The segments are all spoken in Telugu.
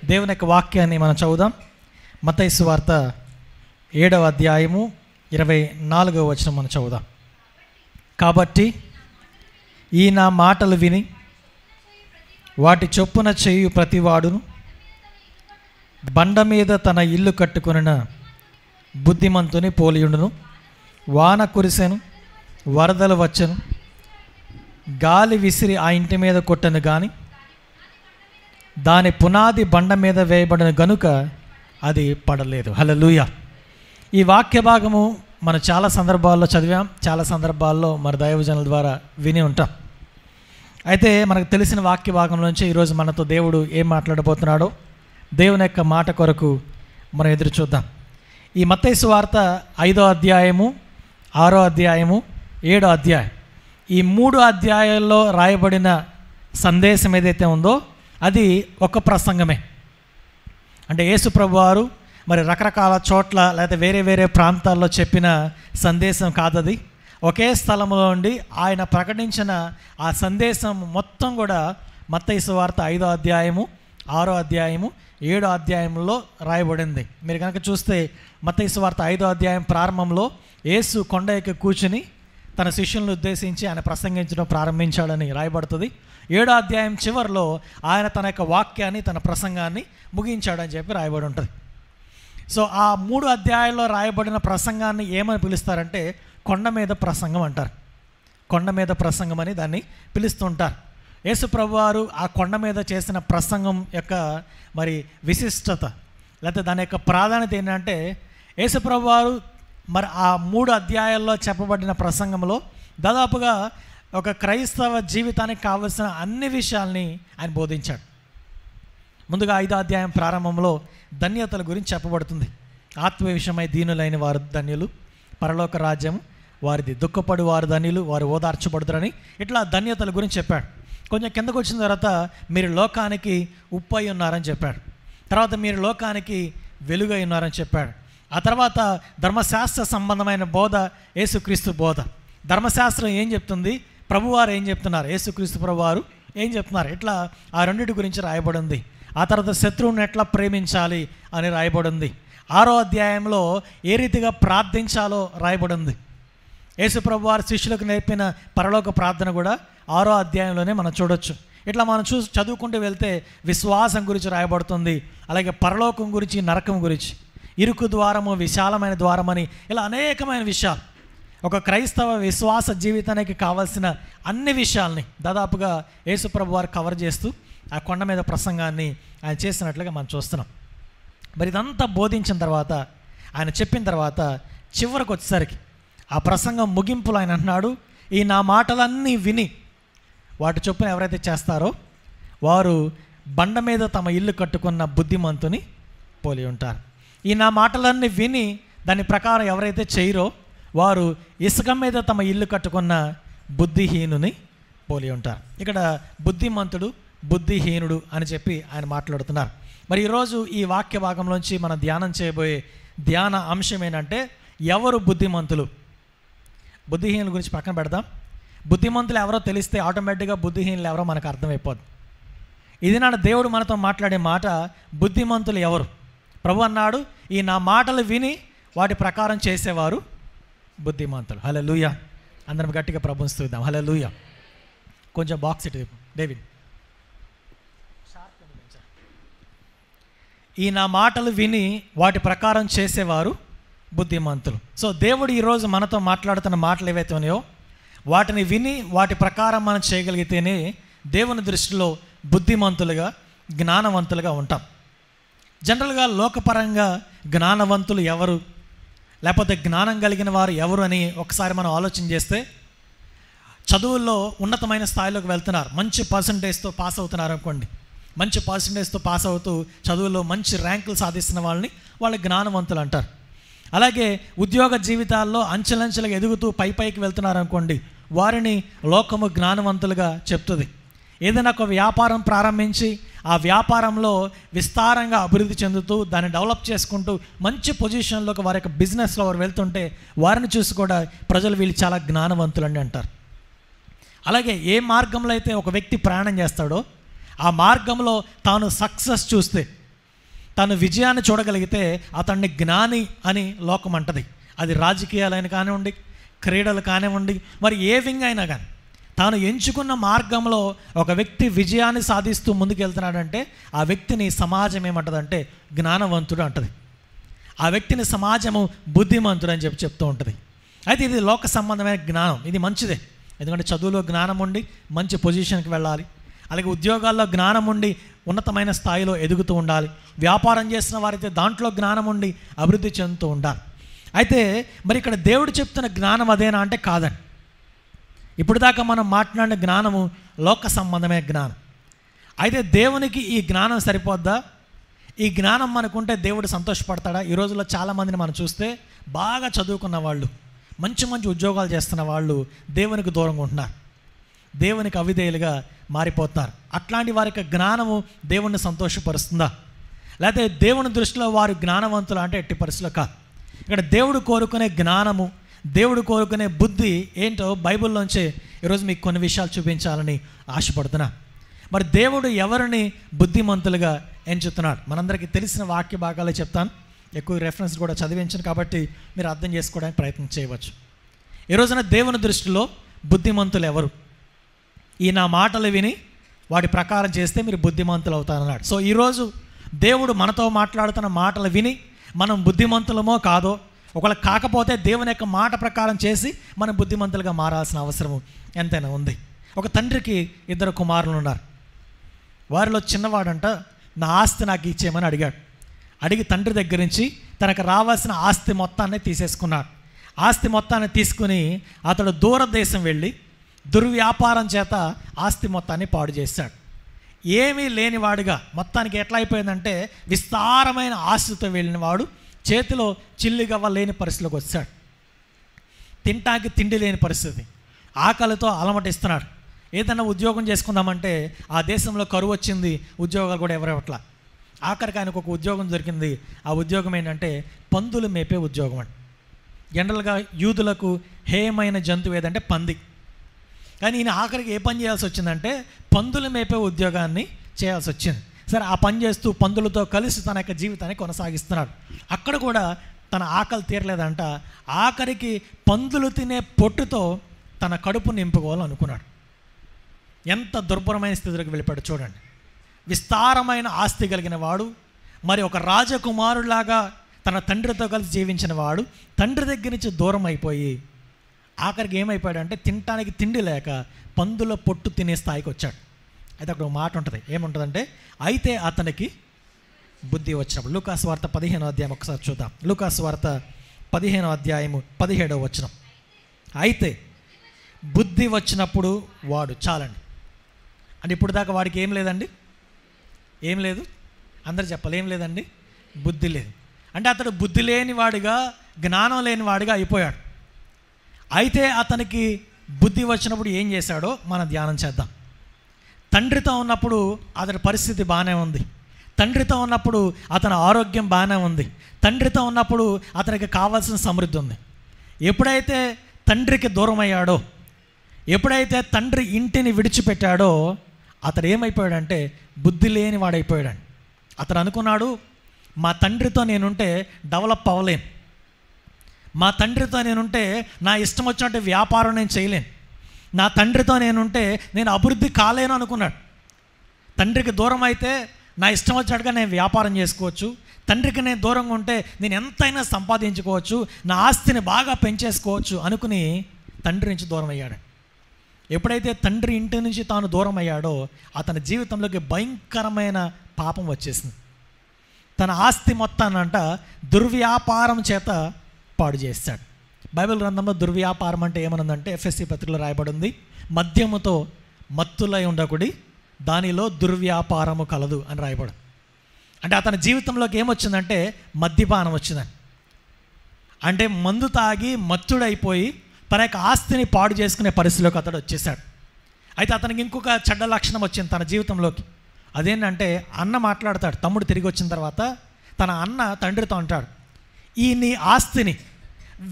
దేవుని యొక్క వాక్యాన్ని మనం చదువుదాం. మత్తయి సువార్త 7వ అధ్యాయము 24వ వచనం మనం చదువుదాం. కాబట్టి ఈ నా మాటలు విని వాటి చొప్పున చేయు ప్రతివాడును బండ మీద తన ఇల్లు కట్టుకొనిన బుద్ధిమంతుని పోలియుండును. వాన కురిసెను, వరదలు వచ్చెను, గాలి విసిరి ఆ ఇంటి మీద కొట్టను గాని దాని పునాది బండ మీద వేయబడిన గనుక అది పడలేదు. హల్లెలూయా. ఈ వాక్య భాగము మనం చాలా సందర్భాల్లో చదివాం, చాలా సందర్భాల్లో మరి దైవజనుల ద్వారా విని ఉంటాం. అయితే మనకు తెలిసిన వాక్య భాగం నుంచి ఈరోజు మనతో దేవుడు ఏం మాట్లాడబోతున్నాడో దేవుని యొక్క మాట కొరకు మనం ఎదురు చూద్దాం. ఈ మత్తయి సువార్త 5వ అధ్యాయము, 6వ అధ్యాయము, 7వ అధ్యాయం, ఈ 3 అధ్యాయాల్లో రాయబడిన సందేశం ఏదైతే ఉందో అది ఒక ప్రసంగమే. అంటే యేసు ప్రభువారు మరి రకరకాల చోట్ల లేదా వేరే వేరే ప్రాంతాల్లో చెప్పిన సందేశం కాదది. ఒకే స్థలంలో ఉండి ఆయన ప్రకటించిన ఆ సందేశం మొత్తం కూడా మత్తయి సువార్త 5వ అధ్యాయము, 6వ అధ్యాయము, 7వ అధ్యాయంలో రాయబడింది. మీరు కనుక చూస్తే మత్తయి సువార్త 5వ అధ్యాయం ప్రారంభంలో యేసు కొండ ఎక్కి కూర్చుని తన శిష్యులను ఉద్దేశించి ఆయన ప్రసంగించడం ప్రారంభించాడని రాయబడుతుంది. 7వ అధ్యాయం చివరిలో ఆయన తన యొక్క వాక్యాన్ని, తన ప్రసంగాన్ని ముగించాడని చెప్పి రాయబడి ఉంటుంది. సో ఆ 3 అధ్యాయాల్లో రాయబడిన ప్రసంగాన్ని ఏమని పిలుస్తారంటే కొండ మీద ప్రసంగం అంటారు. కొండ మీద ప్రసంగం అని దాన్ని పిలుస్తుంటారు. యేసు ప్రభువారు ఆ కొండ మీద చేసిన ప్రసంగం యొక్క మరి విశిష్టత లేకపోతే దాని యొక్క ప్రాధాన్యత ఏంటంటే యేసు ప్రభువారు మరి ఆ 3 అధ్యాయాల్లో చెప్పబడిన ప్రసంగంలో దాదాపుగా ఒక క్రైస్తవ జీవితానికి కావలసిన అన్ని విషయాల్ని ఆయన బోధించాడు. ముందుగా 5వ అధ్యాయం ప్రారంభంలో ధన్యతల గురించి చెప్పబడుతుంది. ఆత్మ విషయమై దీనులైన వారు ధన్యులు, పరలోక రాజ్యం వారిది, దుఃఖపడు వారు ధన్యులు, వారు ఓదార్చబడుతారని ఇట్లా ధన్యతల గురించి చెప్పాడు. కొంచెం కిందకు వచ్చిన తర్వాత మీరు లోకానికి ఉప్పు అయి ఉన్నారని చెప్పాడు. తర్వాత మీరు లోకానికి వెలుగై ఉన్నారని చెప్పాడు. ఆ తర్వాత ధర్మశాస్త్ర సంబంధమైన బోధ యేసుక్రీస్తు బోధ. ధర్మశాస్త్రం ఏం చెప్తుంది, ప్రభువారు ఏం చెప్తున్నారు, యేసుక్రీస్తు ప్రభువారు ఏం చెప్తున్నారు, ఇట్లా ఆ రెండింటి గురించి రాయబడి ఉంది. ఆ తర్వాత శత్రువుని ఎట్లా ప్రేమించాలి అని రాయబడి ఉంది. 6వ అధ్యాయంలో ఏ రీతిగా ప్రార్థించాలో రాయబడి ఉంది. యేసు ప్రభువారు శిష్యులకు నేర్పిన పరలోక ప్రార్థన కూడా 6వ అధ్యాయంలోనే మనం చూడొచ్చు. ఇట్లా మనం చదువుకుంటూ వెళ్తే విశ్వాసం గురించి రాయబడుతుంది, అలాగే పరలోకం గురించి, నరకం గురించి, ఇరుకు ద్వారము, విశాలమైన ద్వారం అని ఇలా అనేకమైన విషయాలు ఒక క్రైస్తవ విశ్వాస జీవితానికి కావాల్సిన అన్ని విషయాల్ని దాదాపుగా యేసు ప్రభువారు కవర్ చేస్తూ ఆ కొండ మీద ప్రసంగాన్ని ఆయన చేసినట్లుగా మనం చూస్తున్నాం. మరి ఇదంతా బోధించిన తర్వాత, ఆయన చెప్పిన తర్వాత చివరికి వచ్చేసరికి ఆ ప్రసంగం ముగింపులో ఆయన అంటున్నాడు, ఈ నా మాటలన్నీ విని వాటి చొప్పున ఎవరైతే చేస్తారో వారు బండ మీద తమ ఇల్లు కట్టుకున్న బుద్ధిమంతుని పోలి ఉంటారు. ఈ నా మాటలన్నీ విని దాని ప్రకారం ఎవరైతే చేయరో వారు ఇసుక మీద తమ ఇల్లు కట్టుకున్న బుద్ధిహీనుని పోలి ఉంటారు. ఇక్కడ బుద్ధిమంతుడు, బుద్ధిహీనుడు అని చెప్పి ఆయన మాట్లాడుతున్నారు. మరి ఈరోజు ఈ వాక్య భాగంలోంచి మనం ధ్యానం చేయబోయే ధ్యాన అంశం ఏంటంటే ఎవరు బుద్ధిమంతులు. బుద్ధిహీనుల గురించి పక్కన పెడదాం. బుద్ధిమంతులు ఎవరో తెలిస్తే ఆటోమేటిక్గా బుద్ధిహీనులు ఎవరో మనకు అర్థమైపోద్ది. ఇది నాడు దేవుడు మనతో మాట్లాడే మాట, బుద్ధిమంతులు ఎవరు. ప్రభు అన్నాడు, ఈ నా మాటలు విని వాటి ప్రకారం చేసేవారు బుద్ధిమంతులు. హల్లెలూయా. అందరం గట్టిగా ప్రభువుని స్తుతిద్దాం. హల్లెలూయా. కొంచెం బాక్స్ ఇటు డేవిడ్. ఈ నా మాటలు విని వాటి ప్రకారం చేసేవారు బుద్ధిమంతులు. సో దేవుడు ఈరోజు మనతో మాట్లాడుతున్న మాటలు ఏవైతే ఉన్నాయో వాటిని విని వాటి ప్రకారం మనం చేయగలిగితేనే దేవుని దృష్టిలో బుద్ధిమంతులుగా, జ్ఞానవంతులుగా ఉంటాం. జనరల్గా లోకపరంగా జ్ఞానవంతులు ఎవరు, లేకపోతే జ్ఞానం కలిగిన వారు ఎవరు అని ఒకసారి మనం ఆలోచన చేస్తే చదువుల్లో ఉన్నతమైన స్థాయిలోకి వెళ్తున్నారు, మంచి పర్సంటేజ్తో పాస్ అవుతున్నారు అనుకోండి, మంచి పర్సంటేజ్తో పాస్ అవుతూ చదువుల్లో మంచి ర్యాంకులు సాధిస్తున్న వాళ్ళని వాళ్ళు జ్ఞానవంతులు అంటారు. అలాగే ఉద్యోగ జీవితాల్లో అంచెలంచెలుగా ఎదుగుతూ పైకి వెళ్తున్నారు అనుకోండి, వారిని లోకము జ్ఞానవంతులుగా చెప్తుంది. ఏదైనా ఒక వ్యాపారం ప్రారంభించి ఆ వ్యాపారంలో విస్తారంగా అభివృద్ధి చెందుతూ దాన్ని డెవలప్ చేసుకుంటూ మంచి పొజిషన్లోకి వారి యొక్క బిజినెస్లో వారు వెళ్తుంటే వారిని చూసి కూడా ప్రజలు వీళ్ళు చాలా జ్ఞానవంతులు అని అంటారు. అలాగే ఏ మార్గంలో అయితే ఒక వ్యక్తి ప్రయాణం చేస్తాడో ఆ మార్గంలో తాను సక్సెస్ చూస్తే, తను విజయాన్ని చూడగలిగితే అతన్ని జ్ఞాని అని లోకం అంటది. అది రాజకీయాలైన కానివ్వండి, క్రీడలు కానివ్వండి, మరి ఏ వింగ్ అయినా కానీ తాను ఎంచుకున్న మార్గంలో ఒక వ్యక్తి విజయాన్ని సాధిస్తూ ముందుకెళ్తున్నాడంటే ఆ వ్యక్తిని సమాజం ఏమంటుందంటే జ్ఞానవంతుడు అంటది. ఆ వ్యక్తిని సమాజము బుద్ధిమంతుడు అని చెప్తూ ఉంటుంది. అయితే ఇది లోక సంబంధమైన జ్ఞానం, ఇది మంచిదే. ఎందుకంటే చదువులో జ్ఞానం ఉండి మంచి పొజిషన్కి వెళ్ళాలి, అలాగే ఉద్యోగాల్లో జ్ఞానం ఉండి ఉన్నతమైన స్థాయిలో ఎదుగుతూ ఉండాలి, వ్యాపారం చేసిన వారైతే దాంట్లో జ్ఞానం ఉండి అభివృద్ధి చెందుతూ ఉండాలి. అయితే మరి ఇక్కడ దేవుడు చెప్తున్న జ్ఞానం అదేనా అంటే కాదండి. ఇప్పుడు దాకా మనం మాట్లాడిన జ్ఞానము లోక సంబంధమైన జ్ఞానం. అయితే దేవునికి ఈ జ్ఞానం సరిపోద్దా? ఈ జ్ఞానం మనకుంటే దేవుడు సంతోషపడతాడా? ఈ రోజుల్లో చాలామందిని మనం చూస్తే బాగా చదువుకున్న వాళ్ళు, మంచి మంచి ఉద్యోగాలు చేస్తున్న వాళ్ళు దేవునికి దూరంగా ఉంటున్నారు, దేవునికి అవిధేయులుగా మారిపోతున్నారు. అట్లాంటి వారికి జ్ఞానము దేవుణ్ణి సంతోషపరుస్తుందా? లేకపోతే దేవుని దృష్టిలో వారు జ్ఞానవంతులు అంటే ఎట్టి పరిస్థితుల్లో కాదు. ఇక్కడ దేవుడు కోరుకునే జ్ఞానము, దేవుడు కోరుకునే బుద్ధి ఏంటో బైబిల్లోంచి ఈరోజు మీకు కొన్ని విషయాలు చూపించాలని ఆశపడుతున్నా. మరి దేవుడు ఎవరిని బుద్ధిమంతులుగా ఎంచుతున్నాడు? మనందరికీ తెలిసిన వాక్య భాగాలే చెప్తాను, ఎక్కువ రెఫరెన్స్ కూడా చదివించను కాబట్టి మీరు అర్థం చేసుకోవడానికి ప్రయత్నం చేయవచ్చు. ఈ రోజున దేవుని దృష్టిలో బుద్ధిమంతులు ఎవరు? ఈ నా మాటలు విని వాటి ప్రకారం చేస్తే మీరు బుద్ధిమంతులు అవుతారన్నాడు. సో ఈరోజు దేవుడు మనతో మాట్లాడుతున్న మాటలు విని మనం బుద్ధిమంతులమో కాదో, ఒకవేళ కాకపోతే దేవుని యొక్క మాట ప్రకారం చేసి మనం బుద్ధిమంతులుగా మారాల్సిన అవసరం ఎంతైనా ఉంది. ఒక తండ్రికి 2 కుమారులు ఉన్నారు. వారిలో చిన్నవాడంట నా ఆస్తి నాకు ఇచ్చేయమని అడిగాడు. అడిగి తండ్రి దగ్గర నుంచి తనకు రావాల్సిన ఆస్తి మొత్తాన్ని తీసేసుకున్నాడు. ఆస్తి మొత్తాన్ని తీసుకుని అతడు దూరదేశం వెళ్ళి దుర్వ్యాపారం చేత ఆస్తి మొత్తాన్ని పాడు చేశాడు. ఏమీ లేనివాడుగా మొత్తానికి ఎట్లా అయిపోయిందంటే విస్తారమైన ఆస్తితో వెళ్ళిన వాడు చేతిలో చిల్లిగవ్వ లేని పరిస్థితిలోకి వచ్చాడు. తింటానికి తిండి లేని పరిస్థితి, ఆకలితో అలమటిస్తున్నాడు. ఏదైనా ఉద్యోగం చేసుకుందామంటే ఆ దేశంలో కరువు వచ్చింది, ఉద్యోగాలు కూడా ఎవరెవట్లా. ఆఖరికి ఆయనకు ఒక ఉద్యోగం దొరికింది. ఆ ఉద్యోగం ఏంటంటే పందులు మేపే ఉద్యోగం అండి. జనరల్గా యూదులకు హేయమైన జంతువు ఏదంటే పంది. కానీ ఈయన ఆఖరికి ఏ పని చేయాల్సి వచ్చిందంటే పందులు మేపే ఉద్యోగాన్ని చేయాల్సి వచ్చింది. సరే, ఆ పని చేస్తూ పందులతో కలిసి తన యొక్క జీవితాన్ని కొనసాగిస్తున్నాడు. అక్కడ కూడా తన ఆకలి తీరలేదంట. ఆఖరికి పందులు తినే పొట్టుతో తన కడుపు నింపుకోవాలనుకున్నాడు. ఎంత దుర్భరమైన స్థితిలోకి వెళ్ళిపోయాడు చూడండి. విస్తారమైన ఆస్తి కలిగిన వాడు, మరి ఒక రాజకుమారులాగా తన తండ్రితో కలిసి జీవించిన వాడు తండ్రి దగ్గర నుంచి దూరం అయిపోయి ఆఖరికి ఏమైపోయాడంటే తినటానికి తిండి లేక పందుల పొట్టు తినే స్థాయికి వచ్చాడు. అయితే అక్కడ ఒక మాట ఉంటుంది, ఏముంటుందంటే అయితే అతనికి బుద్ధి వచ్చినప్పుడు. లూకాసు వార్త 15వ అధ్యాయం ఒకసారి చూద్దాం. లూకాసు వార్త 15వ అధ్యాయము 17వ వచనం. అయితే బుద్ధి వచ్చినప్పుడు వాడు, చాలండి అంటే ఇప్పుడు దాకా వాడికి ఏం లేదండి, ఏం లేదు, అందరు చెప్పాలి, ఏం లేదండి, బుద్ధి లేదు. అంటే అతడు బుద్ధి లేనివాడిగా, జ్ఞానం లేనివాడిగా అయిపోయాడు. అయితే అతనికి బుద్ధి వచ్చినప్పుడు ఏం చేశాడో మనం ధ్యానం చేద్దాం. తండ్రితో ఉన్నప్పుడు అతని పరిస్థితి బాగానే ఉంది, తండ్రితో ఉన్నప్పుడు అతని ఆరోగ్యం బాగానే ఉంది, తండ్రితో ఉన్నప్పుడు అతనికి కావాల్సిన సమృద్ధి ఉంది. ఎప్పుడైతే తండ్రికి దూరం అయ్యాడో, ఎప్పుడైతే తండ్రి ఇంటిని విడిచిపెట్టాడో అతడు ఏమైపోయాడంటే బుద్ధి లేని వాడైపోయాడు. అతను అనుకున్నాడు, మా తండ్రితో నేనుంటే డెవలప్ అవ్వలేను, మా తండ్రితో నేనుంటే నా ఇష్టం వచ్చినట్టు వ్యాపారం నేను చేయలేను, నా తండ్రితో నేనుంటే నేను అభివృద్ధి కాలేను అనుకున్నాడు. తండ్రికి దూరం అయితే నా ఇష్టం వచ్చినట్టుగా నేను వ్యాపారం చేసుకోవచ్చు, తండ్రికి నేను దూరంగా ఉంటే నేను ఎంతైనా సంపాదించుకోవచ్చు, నా ఆస్తిని బాగా పెంచేసుకోవచ్చు అనుకుని తండ్రి నుంచి దూరం అయ్యాడు. ఎప్పుడైతే తండ్రి ఇంటి నుంచి తాను దూరం అయ్యాడో అతని జీవితంలోకి భయంకరమైన పాపం వచ్చేసింది. తన ఆస్తి మొత్తాన్నంట దుర్వ్యాపారం చేత పాడు చేశాడు. బైబిల్ గ్రంథంలో దుర్వ్యాపారం అంటే ఏమనుందంటే ఎఫ్ఎస్సి పత్రికలో రాయబడింది, మద్యముతో మత్తులై ఉండకుడి, దానిలో దుర్వ్యాపారము కలదు అని రాయబడి. అంటే అతని జీవితంలోకి ఏమొచ్చిందంటే మద్యపానం వచ్చిందని. అంటే మందు తాగి మత్తుడైపోయి తన యొక్క ఆస్తిని పాడు చేసుకునే పరిస్థితిలోకి అతడు వచ్చేసాడు. అయితే అతనికి ఇంకొక చెడ్డ లక్షణం వచ్చింది తన జీవితంలోకి. అదేంటంటే అన్న మాట్లాడతాడు, తమ్ముడు తిరిగి వచ్చిన తర్వాత తన అన్న తండ్రితో అంటాడు, ఈ నీ ఆస్తిని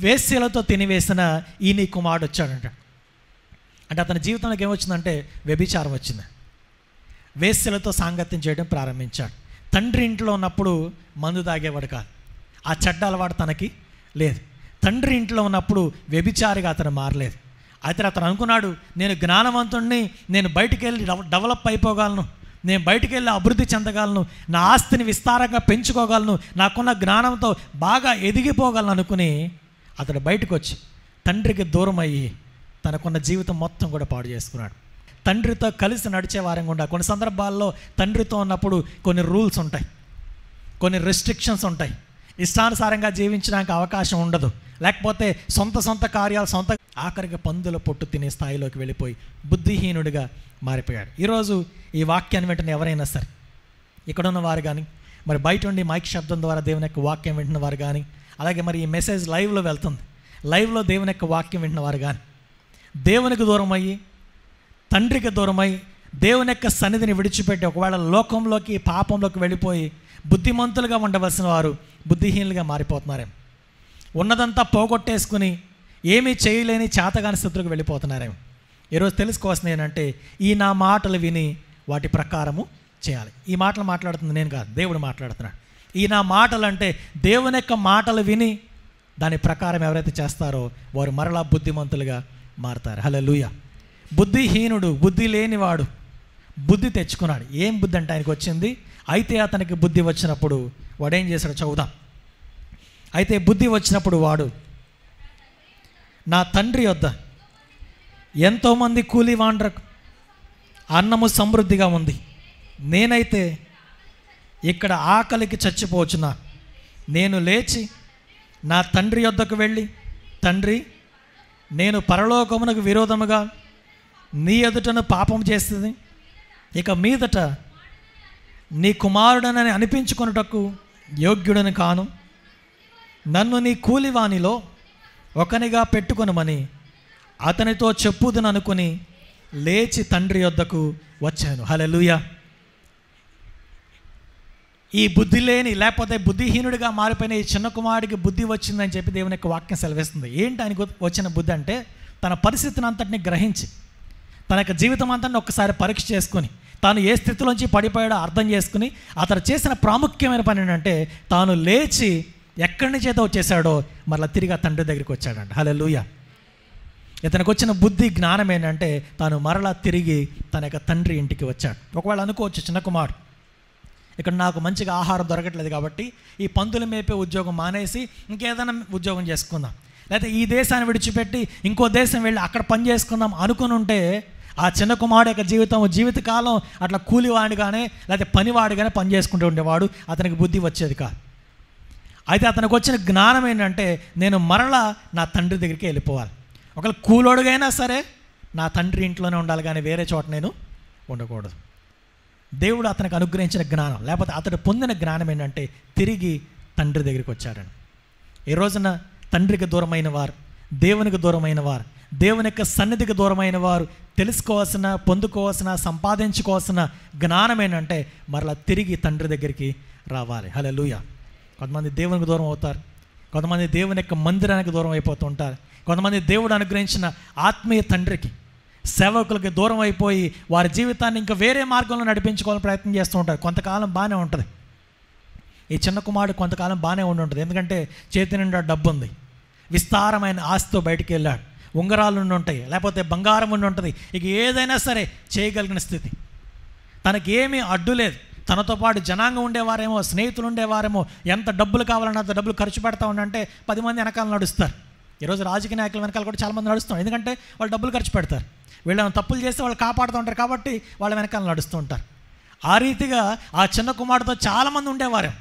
వేశ్యలతో తినివేసిన ఈ నీ కుమారుడు వచ్చాడంట. అంటే అతని జీవితంలోకి ఏమొచ్చిందంటే వ్యభిచారం వచ్చింది, వేశ్యలతో సాంగత్యం చేయడం ప్రారంభించాడు. తండ్రి ఇంట్లో ఉన్నప్పుడు మందు తాగేవాడు కాదు, ఆ చెడ్డ అలవాటు తనకి లేదు. తండ్రి ఇంట్లో ఉన్నప్పుడు వ్యభిచారిగా అతను మారలేదు. అయితే అతను అనుకున్నాడు, నేను జ్ఞానవంతుడిని, నేను బయటికి వెళ్ళి డెవలప్ అయిపోగలను, నేను బయటికి వెళ్ళి అభివృద్ధి చెందగలను, నా ఆస్తిని విస్తారంగా పెంచుకోగలను, నాకున్న జ్ఞానంతో బాగా ఎదిగిపోగలను అనుకుని అతడు బయటకు వచ్చి తండ్రికి దూరం అయ్యి తనకున్న జీవితం మొత్తం కూడా పాడు చేసుకున్నాడు. తండ్రితో కలిసి నడిచే వారంగా ఉండాలి. కొన్ని సందర్భాల్లో తండ్రితో ఉన్నప్పుడు కొన్ని రూల్స్ ఉంటాయి, కొన్ని రెస్ట్రిక్షన్స్ ఉంటాయి, ఇష్టానుసారంగా జీవించడానికి అవకాశం ఉండదు, లేకపోతే సొంత కార్యాలు ఆఖరికి పందుల పొట్టు తినే స్థాయిలోకి వెళ్ళిపోయి బుద్ధిహీనుడిగా మారిపోయాడు. ఈరోజు ఈ వాక్యాన్ని వెంటనే ఎవరైనా సరే, ఇక్కడున్న వారు కానీ, మరి బయట ఉండి మైక్ శబ్దం ద్వారా దేవుని యొక్క వాక్యం వింటున్న వారు కానీ, అలాగే మరి ఈ మెసేజ్ లైవ్లో వెళ్తుంది, లైవ్లో దేవుని యొక్క వాక్యం వింటున్న వారు కానీ, దేవునికి దూరం అయ్యి తండ్రికి దూరమై దేవుని యొక్క సన్నిధిని విడిచిపెట్టి ఒకవేళ లోకంలోకి పాపంలోకి వెళ్ళిపోయి బుద్ధిమంతులుగా ఉండవలసిన వారు బుద్ధిహీనులుగా మారిపోతున్నారేమో, ఉన్నదంతా పోగొట్టేసుకుని ఏమీ చేయలేని చేతగాని స్థితిలోకి వెళ్ళిపోతున్నారేమో. ఈరోజు తెలుసుకోవాల్సింది ఏంటంటే, ఈ నా మాటలు విని వాటి ప్రకారము చేయాలి. ఈ మాటలు మాట్లాడుతుంది నేను కాదు, దేవుడు మాట్లాడుతున్నాడు. ఈ నా మాటలు అంటే దేవుని యొక్క మాటలు విని దాని ప్రకారం ఎవరైతే చేస్తారో వారు మరలా బుద్ధిమంతులుగా మారుతారు. హల్లెలూయా. బుద్ధిహీనుడు, బుద్ధి లేనివాడు బుద్ధి తెచ్చుకున్నాడు. ఏం బుద్ధి అంటే ఆయనకు వచ్చింది. అయితే అతనికి బుద్ధి వచ్చినప్పుడు వాడు ఏం చేశాడు చదువుదాం. అయితే బుద్ధి వచ్చినప్పుడు వాడు, నా తండ్రి యొద్ద ఎంతోమంది కూలివాండ్రకు అన్నము సమృద్ధిగా ఉంది, నేనైతే ఇక్కడ ఆకలికి చచ్చిపోవచ్చున్నా, నేను లేచి నా తండ్రి యొద్దకు వెళ్ళి, తండ్రి, నేను పరలోకమునకు విరోధముగా నీ ఎదుటను పాపం చేస్తుంది, ఇక మీదట నీ కుమారుడనని అనిపించుకొనుటకు యోగ్యుడని కాను, నన్ను నీ కూలివానిలో ఒకనిగా పెట్టుకొనుమని అతనితో చెప్పుదును అనుకుని లేచి తండ్రి యొద్దకు వచ్చాను. హల్లెలూయా. ఈ బుద్ధి లేని లేకపోతే బుద్ధిహీనుడిగా మారిపోయిన ఈ చిన్న కుమారుడికి బుద్ధి వచ్చిందని చెప్పి దేవుని యొక్క వాక్యం సెలవిస్తుంది. ఏంటి ఆయనకు వచ్చిన బుద్ధి అంటే, తన పరిస్థితిని అంతటిని గ్రహించి తన యొక్క జీవితం అంతటిని ఒక్కసారి పరీక్ష చేసుకొని తాను ఏ స్థితిలోంచి పడిపోయాడో అర్థం చేసుకుని అతను చేసిన ప్రాముఖ్యమైన పని ఏంటంటే, తాను లేచి ఎక్కడి నుంచి అయితే వచ్చేసాడో మరలా తిరిగి తండ్రి దగ్గరికి వచ్చాడంట. హల్లెలూయా. ఇతనికి వచ్చిన బుద్ధి జ్ఞానం ఏంటంటే, తాను మరలా తిరిగి తన యొక్క తండ్రి ఇంటికి వచ్చాడు. ఒకవేళ అనుకోవచ్చు, చిన్న కుమారుడు ఇక్కడ నాకు మంచిగా ఆహారం దొరకట్లేదు కాబట్టి ఈ పందులు మేపే ఉద్యోగం మానేసి ఇంకేదైనా ఉద్యోగం చేసుకుందాం, లేకపోతే ఈ దేశాన్ని విడిచిపెట్టి ఇంకో దేశం వెళ్ళి అక్కడ పని చేసుకుందాం అనుకుని ఉంటే ఆ చిన్న కుమారుడు యొక్క జీవితకాలం అట్లా కూలివాడిగానే లేకపోతే పనివాడిగానే పని చేసుకుంటూ ఉండేవాడు. అతనికి బుద్ధి వచ్చేది కాదు. అయితే అతనికి వచ్చిన జ్ఞానం ఏంటంటే, నేను మరలా నా తండ్రి దగ్గరికి వెళ్ళిపోవాలి. ఒకవేళ కూలోడుగైనా సరే నా తండ్రి ఇంట్లోనే ఉండాలి, కానీ వేరే చోట నేను ఉండకూడదు. దేవుడు అతనికి అనుగ్రహించిన జ్ఞానం, లేకపోతే అతడు పొందిన జ్ఞానం ఏంటంటే తిరిగి తండ్రి దగ్గరికి వచ్చాడని. ఈ రోజున తండ్రికి దూరమైన వారు, దేవునికి దూరమైన వారు, దేవుని యొక్క సన్నిధికి దూరమైన వారు తెలుసుకోవాల్సిన, పొందుకోవాల్సిన, సంపాదించుకోవాల్సిన జ్ఞానం ఏంటంటే మరలా తిరిగి తండ్రి దగ్గరికి రావాలి. హల్లెలూయా. కొంతమంది దేవునికి దూరం అవుతారు, కొంతమంది దేవుని యొక్క మందిరానికి దూరం అయిపోతూ ఉంటారు, కొంతమంది దేవుడు అనుగ్రహించిన ఆత్మీయ తండ్రికి, సేవకులకి దూరం అయిపోయి వారి జీవితాన్ని ఇంకా వేరే మార్గంలో నడిపించుకోవాలని ప్రయత్నం చేస్తూ ఉంటారు. కొంతకాలం బాగానే ఉంటుంది. ఈ చిన్న కుమారుడు కొంతకాలం బాగానే ఉంటుంది, ఎందుకంటే చేతి నిండా డబ్బు ఉంది, విస్తారమైన ఆస్తితో బయటికి వెళ్ళాడు, ఉంగరాలు ఉండి ఉంటాయి, లేకపోతే బంగారం ఉండి ఉంటుంది, ఇక ఏదైనా సరే చేయగలిగిన స్థితి, తనకి ఏమీ అడ్డు లేదు. తనతో పాటు జనాంగం ఉండేవారేమో, స్నేహితులు ఉండేవారేమో, ఎంత డబ్బులు కావాలన్నా అంత డబ్బులు ఖర్చు పెడతా ఉండంటే 10 మంది వెనకాల నడుస్తారు. ఈరోజు రాజకీయ నాయకుల వెనకాల కూడా చాలామంది నడుస్తారు, ఎందుకంటే వాళ్ళు డబ్బులు ఖర్చు పెడతారు. వీళ్ళని తప్పులు చేస్తే వాళ్ళు కాపాడుతూ ఉంటారు కాబట్టి వాళ్ళ వెనకాల నడుస్తూ ఉంటారు. ఆ రీతిగా ఆ చిన్న కుమారుడితో చాలామంది ఉండేవారు.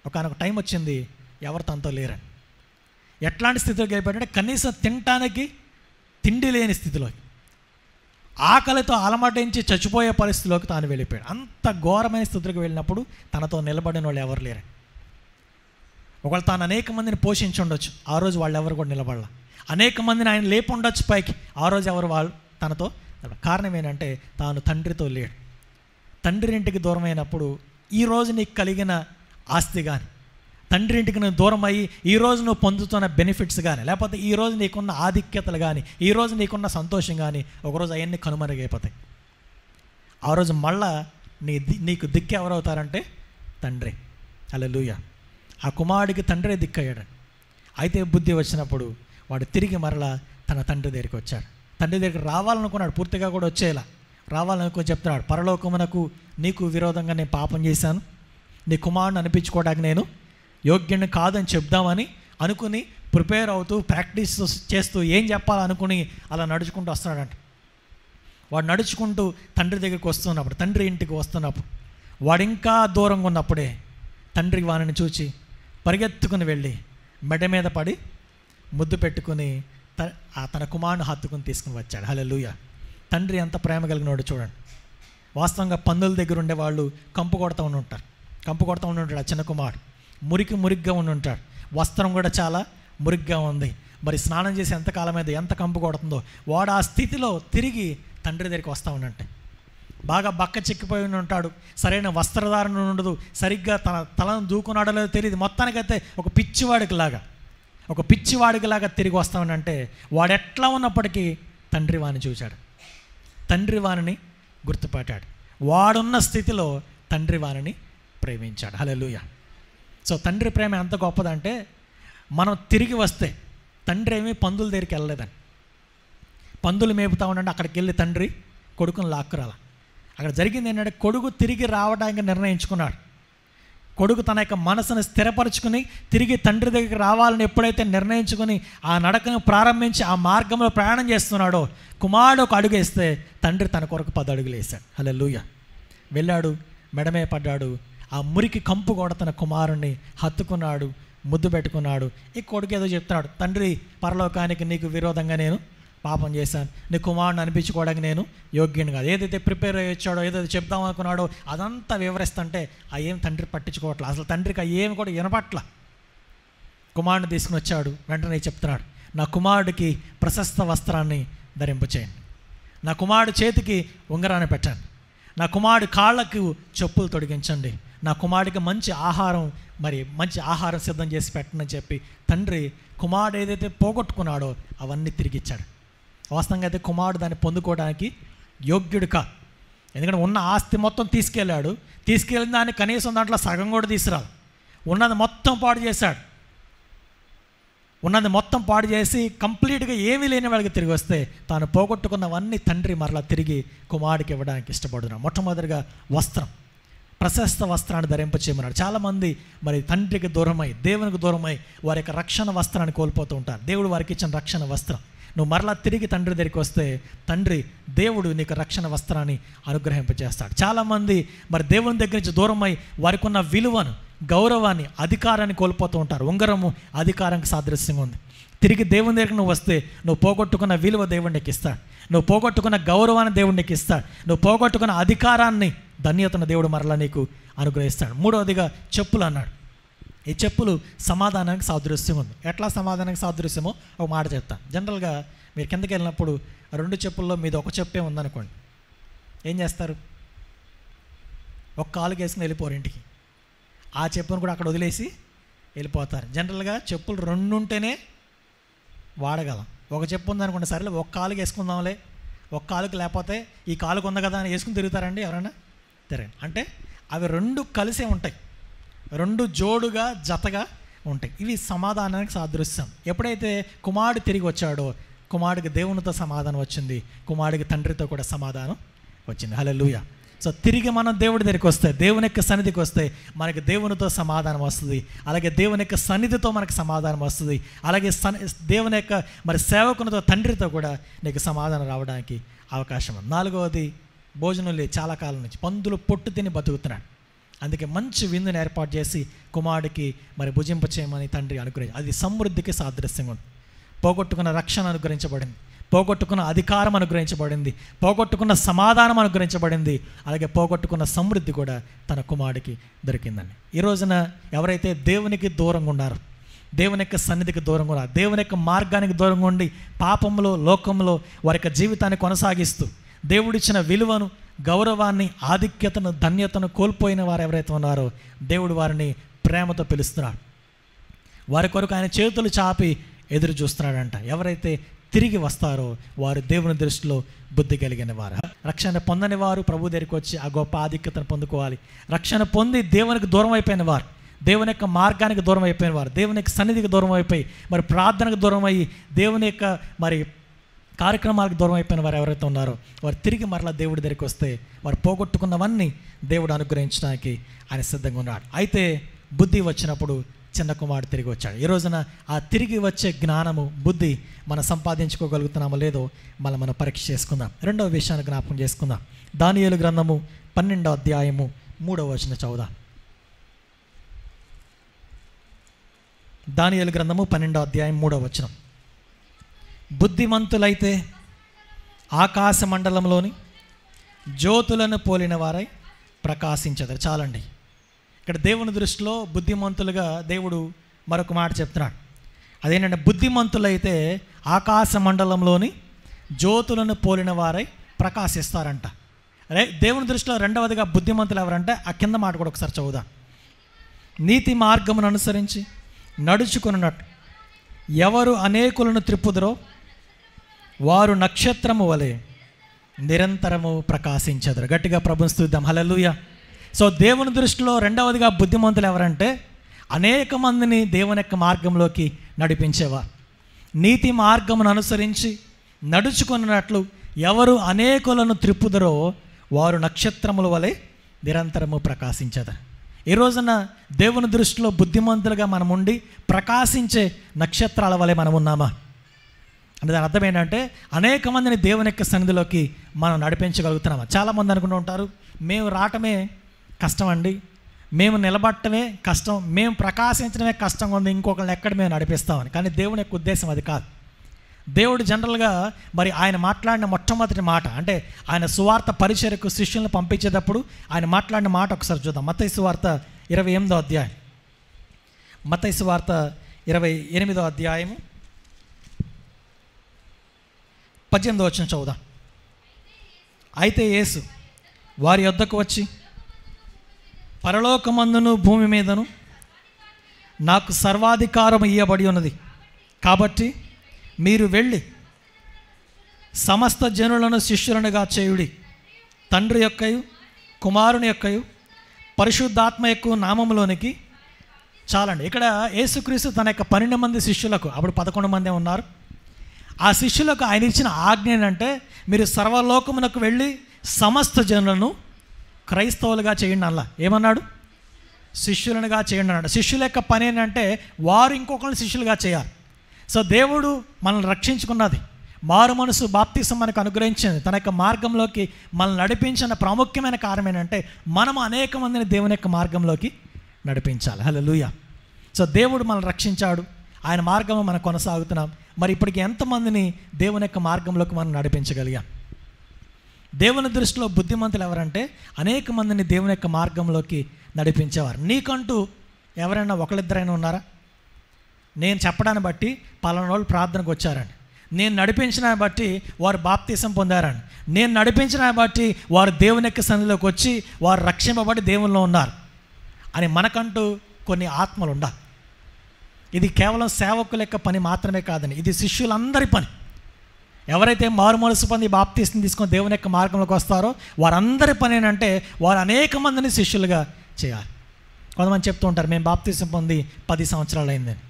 ఒకనొక టైం వచ్చింది, ఎవరు తనతో లేరని. ఎట్లాంటి స్థితిలోకి వెళ్ళిపోయాడంటే, కనీసం తినటానికి తిండి లేని స్థితిలోకి, ఆకలితో అలమటించి చచ్చిపోయే పరిస్థితిలోకి తాను వెళ్ళిపోయాడు. అంత ఘోరమైన స్థితిలోకి వెళ్ళినప్పుడు తనతో నిలబడిన వాళ్ళు ఎవరు లేరు. ఒకవేళ తాను అనేక మందిని పోషించి ఉండొచ్చు, ఆ రోజు వాళ్ళు ఎవరు కూడా నిలబడాల. అనేక మందిని ఆయన లేపు ఉండొచ్చు పైకి, ఆ రోజు ఎవరు వాళ్ళు తనతో. కారణం ఏంటంటే తాను తండ్రితో లేడు. తండ్రి ఇంటికి దూరం అయినప్పుడు ఈరోజు నీకు కలిగిన ఆస్తి కానీ, తండ్రి ఇంటికి నువ్వు దూరం అయ్యి ఈరోజు నువ్వు పొందుతున్న బెనిఫిట్స్ కానీ, లేకపోతే ఈరోజు నీకున్న ఆధిక్యతలు కానీ, ఈరోజు నీకున్న సంతోషం కానీ ఒకరోజు అవన్నీ కనుమరుగైపోతాయి. ఆ రోజు మళ్ళా నీకు దిక్కు ఎవరవుతారంటే తండ్రి. హల్లెలూయా. ఆ కుమారుడికి తండ్రే దిక్కయ్యాడు. అయితే బుద్ధి వచ్చినప్పుడు వాడు తిరిగి మరలా తన తండ్రి దగ్గరికి వచ్చాడు. తండ్రి దగ్గరికి రావాలనుకున్నాడు, పూర్తిగా కూడా వచ్చేలా రావాలనుకుని చెప్తున్నాడు, పరలోకమునకు నీకు విరోధంగా నేను పాపం చేశాను, నీ కుమారుని అనిపించుకోవడానికి నేను యోగ్యుని కాదని చెప్దామని అనుకుని ప్రిపేర్ అవుతూ ప్రాక్టీస్ చేస్తూ ఏం చెప్పాలనుకుని అలా నడుచుకుంటూ వస్తున్నాడంట. వాడు నడుచుకుంటూ తండ్రి దగ్గరికి వస్తున్నప్పుడు, తండ్రి ఇంటికి వస్తున్నప్పుడు, వాడు ఇంకా దూరంగా ఉన్నప్పుడే తండ్రి వానిని చూచి పరిగెత్తుకుని వెళ్ళి మెడ మీద పడి ముద్దు పెట్టుకుని తన కుమారుని హత్తుకుని తీసుకుని వచ్చాడు. హల్లెలూయా. తండ్రి ఎంత ప్రేమ కలిగినాడు చూడండి. వాస్తవంగా పందుల దగ్గర ఉండే వాళ్ళు కంపు కొడతా ఉండి ఉంటారు. ఆ చిన్న కుమారుడు మురికిగా ఉండి ఉంటాడు. వస్త్రం కూడా చాలా మురిగ్గా ఉంది. మరి స్నానం చేసి ఎంతకాలం మీద ఎంత కంపు కొడుతుందో వాడు ఆ స్థితిలో తిరిగి తండ్రి దగ్గరికి వస్తూ ఉన్నట్టే. బాగా బక్క చిక్కిపోయి ఉంటాడు, సరైన వస్త్రధారణ ఉండదు, సరిగ్గా తన తలను దూకున్నాడో లేదో తెలియదు. మొత్తానికైతే ఒక పిచ్చివాడికిలాగా తిరిగి వస్తామనంటే వాడు ఎట్లా ఉన్నప్పటికీ తండ్రి వాణ్ణి చూశాడు, తండ్రి వాణిని గుర్తుపట్టాడు. వాడున్న స్థితిలో తండ్రి వాణిని ప్రేమించాడు. హల్లెలూయా. సో తండ్రి ప్రేమ ఎంత గొప్పదంటే, మనం తిరిగి వస్తే తండ్రి ఏమీ పందుల దగ్గరికి వెళ్ళలేదని, పందులు మేపుతా ఉండండి అక్కడికి వెళ్ళి తండ్రి కొడుకుని లాక్కురాల. అక్కడ జరిగింది ఏంటంటే, కొడుకు తిరిగి రావడానికి నిర్ణయించుకున్నాడు. కొడుకు తన యొక్క మనసును స్థిరపరచుకుని తిరిగి తండ్రి దగ్గరికి రావాలని ఎప్పుడైతే నిర్ణయించుకుని ఆ నడకను ప్రారంభించి ఆ మార్గంలో ప్రయాణం చేస్తున్నాడో, కుమారుడు ఒక అడుగు వేస్తే తండ్రి తన కొరకు 10 అడుగులు వేశాడు. హల్లెలూయా. వెళ్ళాడు, మెడమే పడ్డాడు, ఆ మురికి కంపు కూడా తన కుమారుణ్ణి హత్తుకున్నాడు, ముద్దు పెట్టుకున్నాడు. ఈ కొడుకు ఏదో చెప్తున్నాడు, తండ్రి పరలోకానికి నీకు విరోధంగా నేను పాపం చేశాను, నీ కుమారుని అనిపించుకోవడానికి నేను యోగ్యుని కాదు. ఏదైతే ప్రిపేర్ అయ్యి వచ్చాడో, ఏదైతే చెప్దాం అనుకున్నాడో అదంతా వివరిస్తుంటే ఆ ఏం తండ్రి పట్టించుకోవట్లేదు. అసలు తండ్రికి ఆ ఏమి కూడా వినపట్ల. కుమారుని తీసుకుని వచ్చాడు, వెంటనే చెప్తున్నాడు, నా కుమారుడికి ప్రశస్త వస్త్రాన్ని ధరింపచేయండి, నా కుమారుడు చేతికి ఉంగరాన్ని పెట్టండి, నా కుమారుడి కాళ్ళకు చెప్పులు తొడిగించండి, నా కుమారుడికి మంచి ఆహారం సిద్ధం చేసి పెట్టండి చెప్పి తండ్రి కుమారుడు ఏదైతే పోగొట్టుకున్నాడో అవన్నీ తిరిగి ఇచ్చాడు. వాస్తవంగా అయితే కుమారుడు దాన్ని పొందుకోవడానికి యోగ్యుడు కాదు. ఎందుకంటే ఉన్న ఆస్తి మొత్తం తీసుకెళ్ళిన దాన్ని కనీసం దాంట్లో సగం కూడా తీసుకురాలి. ఉన్నది మొత్తం పాడు చేసి కంప్లీట్గా ఏమీ లేని వాళ్ళకి తిరిగి వస్తే తాను పోగొట్టుకున్నవన్నీ తండ్రి మరలా తిరిగి కుమారుడికి ఇవ్వడానికి ఇష్టపడుతున్నాడు. మొట్టమొదటిగా వస్త్రం, ప్రశస్త వస్త్రాన్ని ధరింపచేయమన్నాడు. చాలామంది మరి తండ్రికి దూరమై, దేవునికి దూరమై వారి యొక్క రక్షణ వస్త్రాన్ని కోల్పోతూ ఉంటారు. దేవుడు వారికి ఇచ్చిన రక్షణ వస్త్రం, నువ్వు మరలా తిరిగి తండ్రి దగ్గరికి వస్తే దేవుడు నీకు రక్షణ వస్త్రాన్ని అనుగ్రహింపజేస్తాడు. చాలామంది మరి దేవుని దగ్గర నుంచి దూరమై వారికి ఉన్న విలువను, గౌరవాన్ని, అధికారాన్ని కోల్పోతూ ఉంటారు. ఉంగరము అధికారానికి సాదృశ్యంగా ఉంది. తిరిగి దేవుని దగ్గరికి నువ్వు వస్తే నువ్వు పోగొట్టుకున్న విలువ దేవుడు నీకు ఇస్తాడు, నువ్వు పోగొట్టుకున్న గౌరవాన్ని దేవుడు నీకు ఇస్తాడు, నువ్వు పోగొట్టుకున్న అధికారాన్ని, ధన్యతను దేవుడు మరలా నీకు అనుగ్రహిస్తాడు. మూడవదిగా చెప్పులు అన్నాడు. ఈ చెప్పులు సమాధానానికి సాదృశ్యం ఉంది. ఎట్లా సమాధానానికి సాదృశ్యమో ఒక మాట చెప్తాను. జనరల్గా మీరు కిందకి వెళ్ళినప్పుడు 2 చెప్పుల్లో మీది ఒక చెప్పే ఉందనుకోండి, ఏం చేస్తారు? ఒక కాలుకి వేసుకుని వెళ్ళిపోరు ఇంటికి, ఆ చెప్పును కూడా అక్కడ వదిలేసి వెళ్ళిపోతారు. జనరల్గా చెప్పులు 2 ఉంటేనే వాడగలం. ఒక చెప్పు ఉందనుకోండి, సరేలే ఒక కాలుకి వేసుకుందాంలే, ఒక కాలుకి లేకపోతే ఈ కాలుకు ఉంది కదా అని వేసుకుని తిరుగుతారండి ఎవరైనా? తిరగండి. అంటే అవి 2 కలిసే ఉంటాయి, 2 జోడుగా జతగా ఉంటాయి. ఇవి సమాధానానికి సాదృశ్యం. ఎప్పుడైతే కుమారుడు తిరిగి వచ్చాడో కుమారుడికి దేవునితో సమాధానం వచ్చింది, కుమారుడికి తండ్రితో కూడా సమాధానం వచ్చింది. హల్లెలూయా. సో తిరిగి మనం దేవుడి దగ్గరికి వస్తే, దేవుని యొక్క సన్నిధికి వస్తే మనకి దేవునితో సమాధానం వస్తుంది, అలాగే దేవుని యొక్క సన్నిధితో మనకు సమాధానం వస్తుంది, అలాగే దేవుని యొక్క మరి సేవకునితో, తండ్రితో కూడా నీకు సమాధానం రావడానికి అవకాశం ఉంది. 4వది, భోజనం లేదు చాలా కాలం నుంచి, పందులు పొట్టు తిని బతుకుతున్నాడు. అందుకే మంచి విందుని ఏర్పాటు చేసి కుమారుడికి మరి భుజింప చేయమని తండ్రి అనుగ్రహించి, అది సమృద్ధికి సాదృశ్యంగా ఉంది. పోగొట్టుకున్న రక్షణ అనుగ్రహించబడింది, పోగొట్టుకున్న అధికారం అనుగ్రహించబడింది, పోగొట్టుకున్న సమాధానం అనుగ్రహించబడింది, అలాగే పోగొట్టుకున్న సమృద్ధి కూడా తన కుమారుడికి దొరికిందండి. ఈ రోజున ఎవరైతే దేవునికి దూరంగా ఉన్నారో, దేవుని యొక్క సన్నిధికి దూరంగా ఉన్నారు, దేవుని యొక్క మార్గానికి దూరంగా ఉండి పాపంలో, లోకంలో వారి యొక్క జీవితాన్ని కొనసాగిస్తూ దేవుడిచ్చిన విలువను, గౌరవాన్ని, ఆధిక్యతను, ధన్యతను కోల్పోయిన వారు ఎవరైతే ఉన్నారో దేవుడు వారిని ప్రేమతో పిలుస్తున్నాడు. వారి కొరకు ఆయన చేతులు చాపి ఎదురు చూస్తున్నాడంట. ఎవరైతే తిరిగి వస్తారో వారు దేవుని దృష్టిలో బుద్ధి కలిగిన వారు. రక్షణ పొందని వారు ప్రభు దగ్గరికి వచ్చి ఆ గొప్ప ఆధిక్యతను పొందుకోవాలి. రక్షణ పొంది దేవునికి దూరం అయిపోయిన వారు, దేవుని యొక్క మార్గానికి దూరం అయిపోయిన వారు, దేవుని యొక్క సన్నిధికి దూరం అయిపోయి మరి ప్రార్థనకు దూరం అయ్యి దేవుని యొక్క మరి కార్యక్రమాలకు దూరం అయిపోయిన వారు ఎవరైతే ఉన్నారో వారు తిరిగి మరలా దేవుడి దగ్గరికి వస్తే వారు పోగొట్టుకున్నవన్నీ దేవుడు అనుగ్రహించడానికి ఆయన సిద్ధంగా ఉన్నాడు. అయితే బుద్ధి వచ్చినప్పుడు చిన్న కుమారుడు తిరిగి వచ్చాడు. ఈ రోజున ఆ తిరిగి వచ్చే జ్ఞానము, బుద్ధి మనం సంపాదించుకోగలుగుతున్నామో లేదో మనం పరీక్ష చేసుకుందాం. రెండవ విషయాన్ని జ్ఞాపకం చేసుకుందాం. దానియేలు గ్రంథము 12వ అధ్యాయము 3వ వచనం చదువుదాం. దానియేలు గ్రంథము 12వ అధ్యాయం 3వ వచనం. బుద్ధిమంతులైతే ఆకాశ మండలంలోని జ్యోతులను పోలిన వారై ప్రకాశించదు. చాలండి. ఇక్కడ దేవుని దృష్టిలో బుద్ధిమంతులుగా దేవుడు మరొక మాట చెప్తున్నాడు. అదేంటంటే బుద్ధిమంతులైతే ఆకాశ మండలంలోని జ్యోతులను పోలిన వారై ప్రకాశిస్తారంట. దేవుని దృష్టిలో రెండవదిగా బుద్ధిమంతులు ఎవరంటే ఆ కింద మాట కూడా ఒకసారి చదువుదాం. నీతి మార్గమును అనుసరించి నడుచుకున్నట్టు ఎవరు అనేకులను త్రిప్పుదురో వారు నక్షత్రము వలె నిరంతరము ప్రకాశించెదరు. గట్టిగా ప్రభువుని స్తుతిద్దాం. హల్లెలూయా. సో దేవుని దృష్టిలో రెండవదిగా బుద్ధిమంతులు ఎవరంటే అనేక మందిని దేవుని యొక్క మార్గంలోకి నడిపించేవారు. నీతి మార్గమును అనుసరించి నడుచుకున్నట్లు ఎవరు అనేకులను త్రిప్పుదరో వారు నక్షత్రముల వలె నిరంతరము ప్రకాశించెదరు. ఈ రోజున దేవుని దృష్టిలో బుద్ధిమంతులుగా మనం ఉండి ప్రకాశించే నక్షత్రాల వలె మనం ఉన్నామా అంటే దాని అర్థం ఏంటంటే అనేక మందిని దేవుని యొక్క సన్నిధిలోకి మనం నడిపించగలుగుతున్నామా. చాలామంది అనుకుంటూ ఉంటారు, మేము రావటమే కష్టం అండి, మేము నిలబడటమే కష్టం, మేము ప్రకాశించడమే కష్టంగా ఉంది, ఇంకొకరిని ఎక్కడ మేము నడిపిస్తామని. కానీ దేవుని యొక్క ఉద్దేశం అది కాదు. దేవుడు జనరల్గా మరి ఆయన మాట్లాడిన మొట్టమొదటి మాట అంటే ఆయన సువార్త పరిచర్యకు శిష్యులను పంపించేటప్పుడు ఆయన మాట్లాడిన మాట ఒకసారి చూద్దాం. మత్తయి సువార్త 28వ అధ్యాయం. మత్తయి సువార్త 28వ అధ్యాయము 18వ వచనం చదువుదాం. అయితే యేసు వారి యొద్దకు వచ్చి పరలోకమందును భూమి మీదను నాకు సర్వాధికారం ఇయ్యబడి ఉన్నది, కాబట్టి మీరు వెళ్ళి సమస్త జనులను శిష్యులనుగా చేయుడి, తండ్రి యొక్కయు కుమారుని యొక్కయు పరిశుద్ధాత్మ యొక్క నామములోనికి. చాలండి. ఇక్కడ యేసుక్రీస్తు తన యొక్క 12 మంది శిష్యులకు, అప్పుడు 11 మందే ఉన్నారు, ఆ శిష్యులకు ఆయన ఇచ్చిన ఆజ్ఞ ఏంటంటే మీరు సర్వలోకమునకు వెళ్ళి సమస్త జనులను క్రైస్తవులుగా చేయండి. అలా ఏమన్నాడు? శిష్యులనుగా చేయండి అన్నాడు. శిష్యుల యొక్క పని ఏంటంటే వారు ఇంకొకరిని శిష్యులుగా చేయాలి. సో దేవుడు మనల్ని రక్షించుకున్నది, మారు మనసు బాప్తిసం మనకు అనుగ్రహించింది, తన యొక్క మార్గంలోకి మనల్ని నడిపించిన ప్రాముఖ్యమైన కారణం ఏంటంటే మనం అనేక మందిని దేవుని యొక్క మార్గంలోకి నడిపించాలి. హల్లెలూయా. సో దేవుడు మనల్ని రక్షించాడు, ఆయన మార్గంలో మనం కొనసాగుతున్నాం. మరి ఇప్పటికి ఎంతమందిని దేవుని యొక్క మార్గంలోకి మనం నడిపించగలిగాం? దేవుని దృష్టిలో బుద్ధిమంతులు ఎవరంటే అనేక మందిని దేవుని యొక్క మార్గంలోకి నడిపించేవారు. నీకంటూ ఎవరైనా ఒకళ్ళిద్దరైనా ఉన్నారా? నేను చెప్పడాన్ని బట్టి పలానా వాళ్ళు ప్రార్థనకు వచ్చారండి, నేను నడిపించిన బట్టి వారు బాప్తీసం పొందారండి, నేను నడిపించిన బట్టి వారు దేవుని యొక్క సన్నిధిలోకి వచ్చి వారు రక్షింపబడి దేవునిలో ఉన్నారు అని మనకంటూ కొన్ని ఆత్మలు ఉండాలి. ఇది కేవలం సేవకుల యొక్క పని మాత్రమే కాదని, ఇది శిష్యులందరి పని. ఎవరైతే మారు మనసు పొంది బాప్తీసం తీసుకొని దేవుని యొక్క మార్గంలోకి వస్తారో వారందరి పని ఏంటంటే వారు అనేక మందిని శిష్యులుగా చేయాలి. కొంతమంది చెప్తూ ఉంటారు, మేము బాప్తీసం పొంది 10 సంవత్సరాలు అయిందని,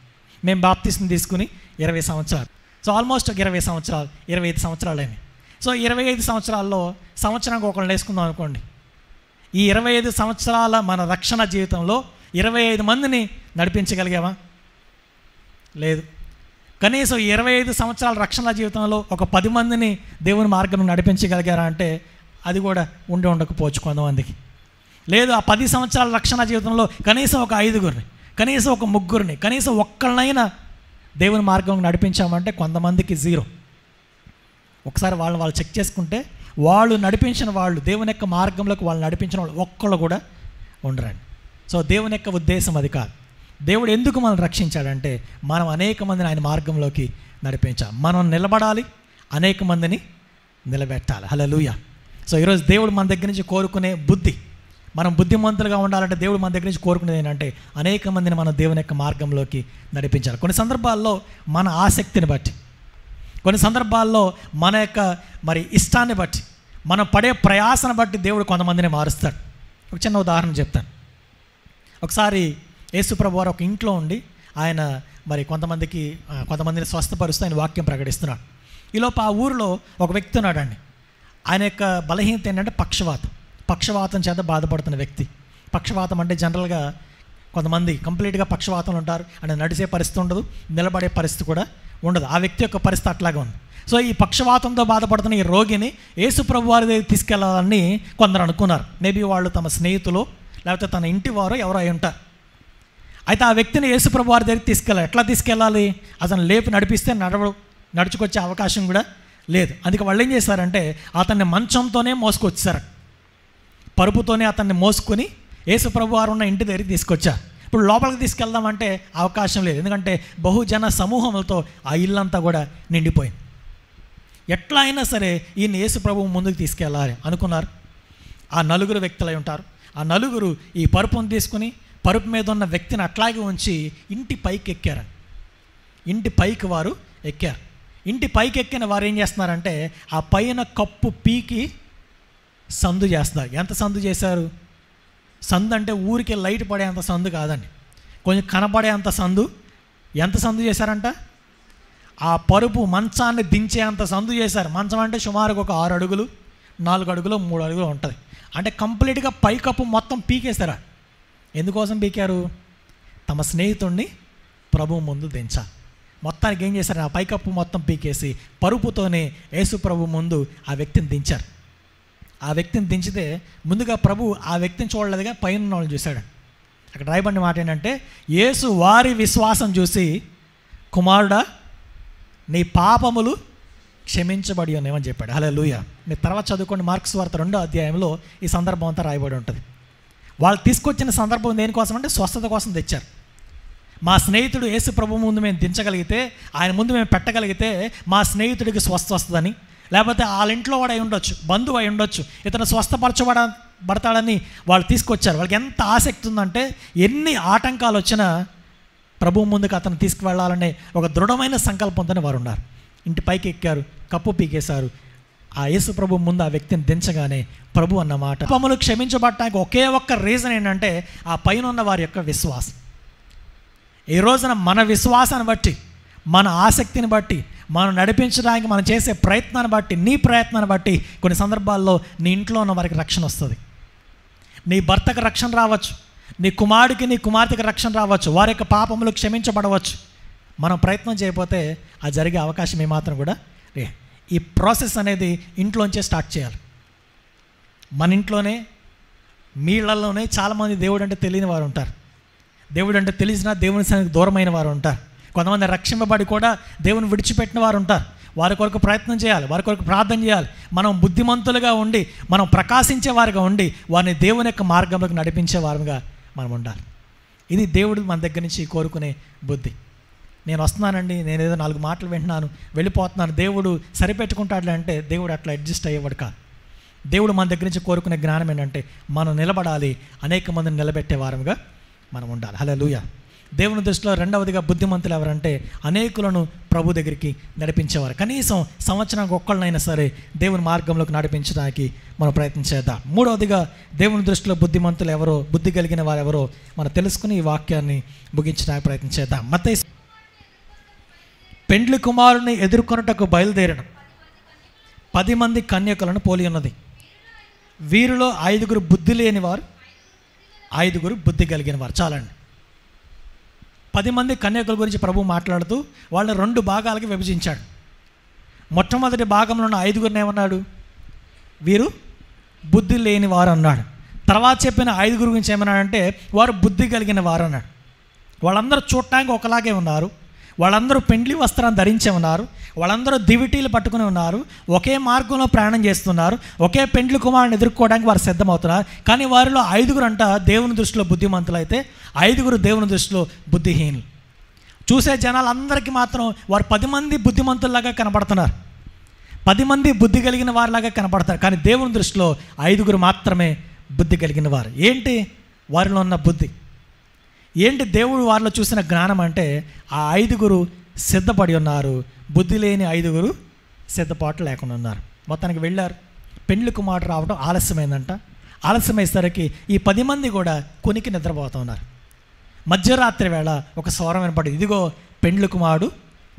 మేము బాప్తీసం తీసుకుని 20 సంవత్సరాలు. సో ఆల్మోస్ట్ 20 సంవత్సరాలు 25 సంవత్సరాలు అయింది. సో 25 సంవత్సరాల్లో సంవత్సరానికి ఒకళ్ళని వేసుకుందాం అనుకోండి. ఈ 25 సంవత్సరాల మన రక్షణ జీవితంలో 25 మందిని నడిపించగలిగామా? లేదు. కనీసం 25 సంవత్సరాల రక్షణ జీవితంలో ఒక 10 మందిని దేవుని మార్గం నడిపించగలిగారా అంటే అది కూడా ఉండకపోవచ్చు కొంతమందికి. లేదు, ఆ 10 సంవత్సరాల రక్షణ జీవితంలో కనీసం ఒక 5గురిని, కనీసం ఒక 3గురిని, కనీసం ఒక్కళ్ళనైనా దేవుని మార్గం నడిపించామంటే కొంతమందికి 0. ఒకసారి వాళ్ళు చెక్ చేసుకుంటే వాళ్ళు నడిపించిన వాళ్ళు, దేవుని యొక్క మార్గంలోకి వాళ్ళు నడిపించిన వాళ్ళు ఒక్కళ్ళు కూడా ఉండరండి. సో దేవుని యొక్క ఉద్దేశం అది కాదు. దేవుడు ఎందుకు మనల్ని రక్షించాడంటే మనం అనేక మందిని ఆయన మార్గంలోకి నడిపించాలి, మనం నిలబడాలి, అనేక మందిని నిలబెట్టాలి. హల్లెలూయా. సో ఈరోజు దేవుడు మన దగ్గర నుంచి కోరుకునే బుద్ధి, మనం బుద్ధిమంతులుగా ఉండాలంటే దేవుడు మన దగ్గర నుంచి కోరుకునేది ఏంటంటే అనేక మందిని మనం దేవుని యొక్క మార్గంలోకి నడిపించాలి. కొన్ని సందర్భాల్లో మన ఆసక్తిని బట్టి, కొన్ని సందర్భాల్లో మన యొక్క మరి ఇష్టాన్ని బట్టి, మనం పడే ప్రయాసను బట్టి దేవుడు కొంతమందిని మారుస్తాడు. ఒక చిన్న ఉదాహరణ చెప్తాను. ఒకసారి యేసుప్రభు వారు ఒక ఇంట్లో ఉండి ఆయన మరి కొంతమందిని స్వస్థపరుస్తూ ఆయన వాక్యం ప్రకటిస్తున్నాడు. ఈలోపు ఆ ఊరిలో ఒక వ్యక్తి ఉన్నాడండి. ఆయన యొక్క బలహీనత ఏంటంటే పక్షవాతం చేత బాధపడుతున్న వ్యక్తి. పక్షవాతం అంటే జనరల్గా కొంతమంది కంప్లీట్గా పక్షవాతంలో ఉంటారు, అంటే నడిచే పరిస్థితి ఉండదు, నిలబడే పరిస్థితి కూడా ఉండదు. ఆ వ్యక్తి యొక్క పరిస్థితి అట్లాగే ఉంది. సో ఈ పక్షవాతంతో బాధపడుతున్న ఈ రోగిని యేసుప్రభు వారి దగ్గరికి తీసుకెళ్లాలని కొందరు అనుకున్నారు. మేబీ వాళ్ళు తమ స్నేహితులు లేకపోతే తన ఇంటి వారు ఎవరో అయి ఉంటారు. అయితే ఆ వ్యక్తిని యేసుప్రభు వారి దగ్గరికి తీసుకెళ్ళాలి. ఎట్లా తీసుకెళ్ళాలి? అతను లేపి నడిపిస్తే నడుచుకొచ్చే అవకాశం కూడా లేదు. అందుకే వాళ్ళు ఏం చేశారంటే అతన్ని మంచంతోనే మోసుకొచ్చారు. పరుపుతోనే అతన్ని మోసుకొని యేసుప్రభు వారు ఉన్న ఇంటి దగ్గరికి తీసుకొచ్చారు. ఇప్పుడు లోపలికి తీసుకెళ్దామంటే అవకాశం లేదు, ఎందుకంటే బహుజన సమూహములతో ఆ ఇల్లంతా కూడా నిండిపోయింది. ఎట్లా అయినా సరే ఈయన యేసుప్రభువు ముందుకు తీసుకెళ్ళాలి అనుకున్నారు. ఆ నలుగురు వ్యక్తులై ఉంటారు. ఆ నలుగురు ఈ పరుపును తీసుకుని పరుపు మీద ఉన్న వ్యక్తిని అట్లాగే ఉంచి ఇంటి పైకి ఎక్కారు. ఇంటి పైకి వారు ఎక్కారు. ఇంటి పైకి ఎక్కిన వారు ఏం చేస్తున్నారంటే ఆ పైన కప్పు పీకి సందు చేస్తున్నారు. ఎంత సందు చేశారు? సందు అంటే ఊరికి లైట్ పడేంత సందు కాదండి, కొంచెం కనపడేంత సందు. ఎంత సందు చేశారంట? ఆ పరుపు మంచాన్ని దించేంత సందు చేశారు. మంచం అంటే సుమారుగా ఒక 6 అడుగులు, 4 అడుగులు, 3 అడుగులు ఉంటుంది. అంటే కంప్లీట్గా పైకప్పు మొత్తం పీకేశారా? ఎందుకోసం పీకారు? తమ స్నేహితుడిని ప్రభువు ముందు దించాలి. మొత్తానికి ఏం చేశారు? ఆ పైకప్పు మొత్తం పీకేసి పరుపుతోనే యేసు ప్రభు ముందు ఆ వ్యక్తిని దించారు. ఆ వ్యక్తిని దించితే ముందుగా ప్రభు ఆ వ్యక్తిని చూడలేదుగా, పైన వాళ్ళని చూశాడు. అక్కడ రాయబడిన మాట ఏంటంటే యేసు వారి విశ్వాసం చూసి, కుమారుడా నీ పాపములు క్షమించబడి ఉన్నాయని చెప్పాడు. హల్లెలూయా. మీరు తర్వాత చదువుకోండి, మార్క్స్ వార్త 2వ అధ్యాయంలో ఈ సందర్భం అంతా రాయబడి ఉంటుంది. వాళ్ళు తీసుకొచ్చిన సందర్భం దేనికోసం అంటే స్వస్థత కోసం తెచ్చారు. మా స్నేహితుడు యేసు ప్రభు ముందు మేము దించగలిగితే, ఆయన ముందు మేము పెట్టగలిగితే మా స్నేహితుడికి స్వస్థ వస్తుందని, లేకపోతే వాళ్ళ ఇంట్లో వాడు అయి ఉండొచ్చు, బంధువు అయి ఉండొచ్చు, ఇతను స్వస్థపరచబడతాడని వాళ్ళు తీసుకొచ్చారు. వాళ్ళకి ఎంత ఆసక్తి ఉందంటే ఎన్ని ఆటంకాలు వచ్చినా ప్రభు ముందుకు అతను తీసుకువెళ్ళాలనే ఒక దృఢమైన సంకల్పంతోనే వారు ఉన్నారు. ఇంటి పైకి ఎక్కారు, కప్పు పీకేశారు. ఆ యేసు ప్రభు ముందు ఆ వ్యక్తిని దించగానే ప్రభు అన్నమాట పాపములు క్షమించబడటానికి ఒకే ఒక్క రీజన్ ఏంటంటే ఆ పైన ఉన్న వారి యొక్క విశ్వాసం. ఈ రోజున మన విశ్వాసాన్ని బట్టి, మన ఆసక్తిని బట్టి, మనం నడిపించడానికి మనం చేసే ప్రయత్నాన్ని బట్టి, నీ ప్రయత్నాన్ని బట్టి కొన్ని సందర్భాల్లో నీ ఇంట్లో ఉన్న వారికి రక్షణ వస్తుంది. నీ భర్తకు రక్షణ రావచ్చు, నీ కుమారుడికి నీ కుమార్తెకి రక్షణ రావచ్చు, వారి యొక్క పాపములు క్షమించబడవచ్చు. మనం ప్రయత్నం చేయకపోతే ఆ జరిగే అవకాశం ఏమాత్రం కూడా లే. ఈ ప్రాసెస్ అనేది ఇంట్లోంచే స్టార్ట్ చేయాలి. మన ఇంట్లోనే, మీ ఇళ్లలోనే చాలామంది దేవుడు అంటే తెలియని వారు ఉంటారు. దేవుడు అంటే తెలిసినా దేవుని సన్నిధికి దూరమైన వారు ఉంటారు. కొంతమంది రక్షింపబడి కూడా దేవుని విడిచిపెట్టిన వారు ఉంటారు. వారి కొరకు ప్రయత్నం చేయాలి, వారి కొరకు ప్రార్థన చేయాలి. మనం బుద్ధిమంతులుగా ఉండి, మనం ప్రకాశించే వారిగా ఉండి, వారిని దేవుని యొక్క మార్గంలోకి నడిపించే వారుగా మనం ఉండాలి. ఇది దేవుడు మన దగ్గర నుంచి కోరుకునే బుద్ధి. నేను వస్తున్నానండి, నేను ఏదో 4 మాటలు వింటున్నాను, వెళ్ళిపోతున్నాను, దేవుడు సరిపెట్టుకుంటాడులే అంటే దేవుడు అట్లా అడ్జస్ట్ అయ్యేవాడు కాదు. దేవుడు మన దగ్గర నుంచి కోరుకునే జ్ఞానం ఏంటంటే మనం నిలబడాలి, అనేక మందిని నిలబెట్టే వారంగా మనం ఉండాలి. హల్లెలూయా. దేవుని దృష్టిలో రెండవదిగా బుద్ధిమంతులు ఎవరంటే అనేకులను ప్రభు దగ్గరికి నడిపించేవారు. కనీసం సంవత్సరానికి ఒక్కళ్ళనైనా సరే దేవుని మార్గంలోకి నడిపించడానికి మనం ప్రయత్నం చేద్దాం. మూడవదిగా దేవుని దృష్టిలో బుద్ధిమంతులు ఎవరో, బుద్ధి కలిగిన వారు ఎవరో మనం తెలుసుకుని ఈ వాక్యాన్ని ముగించడానికి ప్రయత్నం చేద్దాం. మత్తయి పెండ్లి కుమారుని ఎదుర్కొనుటకు బయలుదేరిన 10 మంది కన్యకలను పోలి ఉన్నది. వీరిలో 5 బుద్ధి లేని వారు, 5 బుద్ధి కలిగిన వారు. చాలండి. 10 మంది కన్యకల గురించి ప్రభు మాట్లాడుతూ వాళ్ళని 2 భాగాలకి విభజించాడు. మొట్టమొదటి భాగంలో ఉన్న 5 ఏమన్నాడు? వీరు బుద్ధి లేని వారు అన్నాడు. తర్వాత చెప్పిన 5 గురించి ఏమన్నాడంటే వారు బుద్ధి కలిగిన వారు అన్నాడు. వాళ్ళందరూ చూడటానికి ఒకలాగే ఉన్నారు, వాళ్ళందరూ పెండ్లి వస్త్రాన్ని ధరించే ఉన్నారు, వాళ్ళందరూ దివిటీలు పట్టుకుని ఉన్నారు, ఒకే మార్గంలో ప్రయాణం చేస్తున్నారు, ఒకే పెండ్లి కుమారుని ఎదుర్కోవడానికి వారు సిద్ధమవుతున్నారు. కానీ వారిలో 5 అంట దేవుని దృష్టిలో బుద్ధిమంతులు అయితే 5 దేవుని దృష్టిలో బుద్ధిహీనులు. చూసే జనాలందరికీ మాత్రం వారు 10 మంది బుద్ధిమంతుల్లాగా కనపడుతున్నారు, 10 మంది బుద్ధి కలిగిన వారిలాగా కనపడతారు. కానీ దేవుని దృష్టిలో 5 మాత్రమే బుద్ధి కలిగిన వారు. ఏంటి వారిలో ఉన్న బుద్ధి? ఏంటి దేవుడు వారిలో చూసిన జ్ఞానం అంటే ఆ 5 సిద్ధపడి ఉన్నారు, బుద్ధి లేని 5 సిద్ధపాటు లేకుండా ఉన్నారు. మొత్తానికి వెళ్ళారు. పెండ్లి కుమారుడు రావడం ఆలస్యమైందంట. ఆలస్యమయ్యేసరికి ఈ 10 మంది కూడా కొనికి నిద్రపోతున్నారు. మధ్యరాత్రి వేళ ఒక స్వరం వినపడి, ఇదిగో పెండ్లి కుమారుడు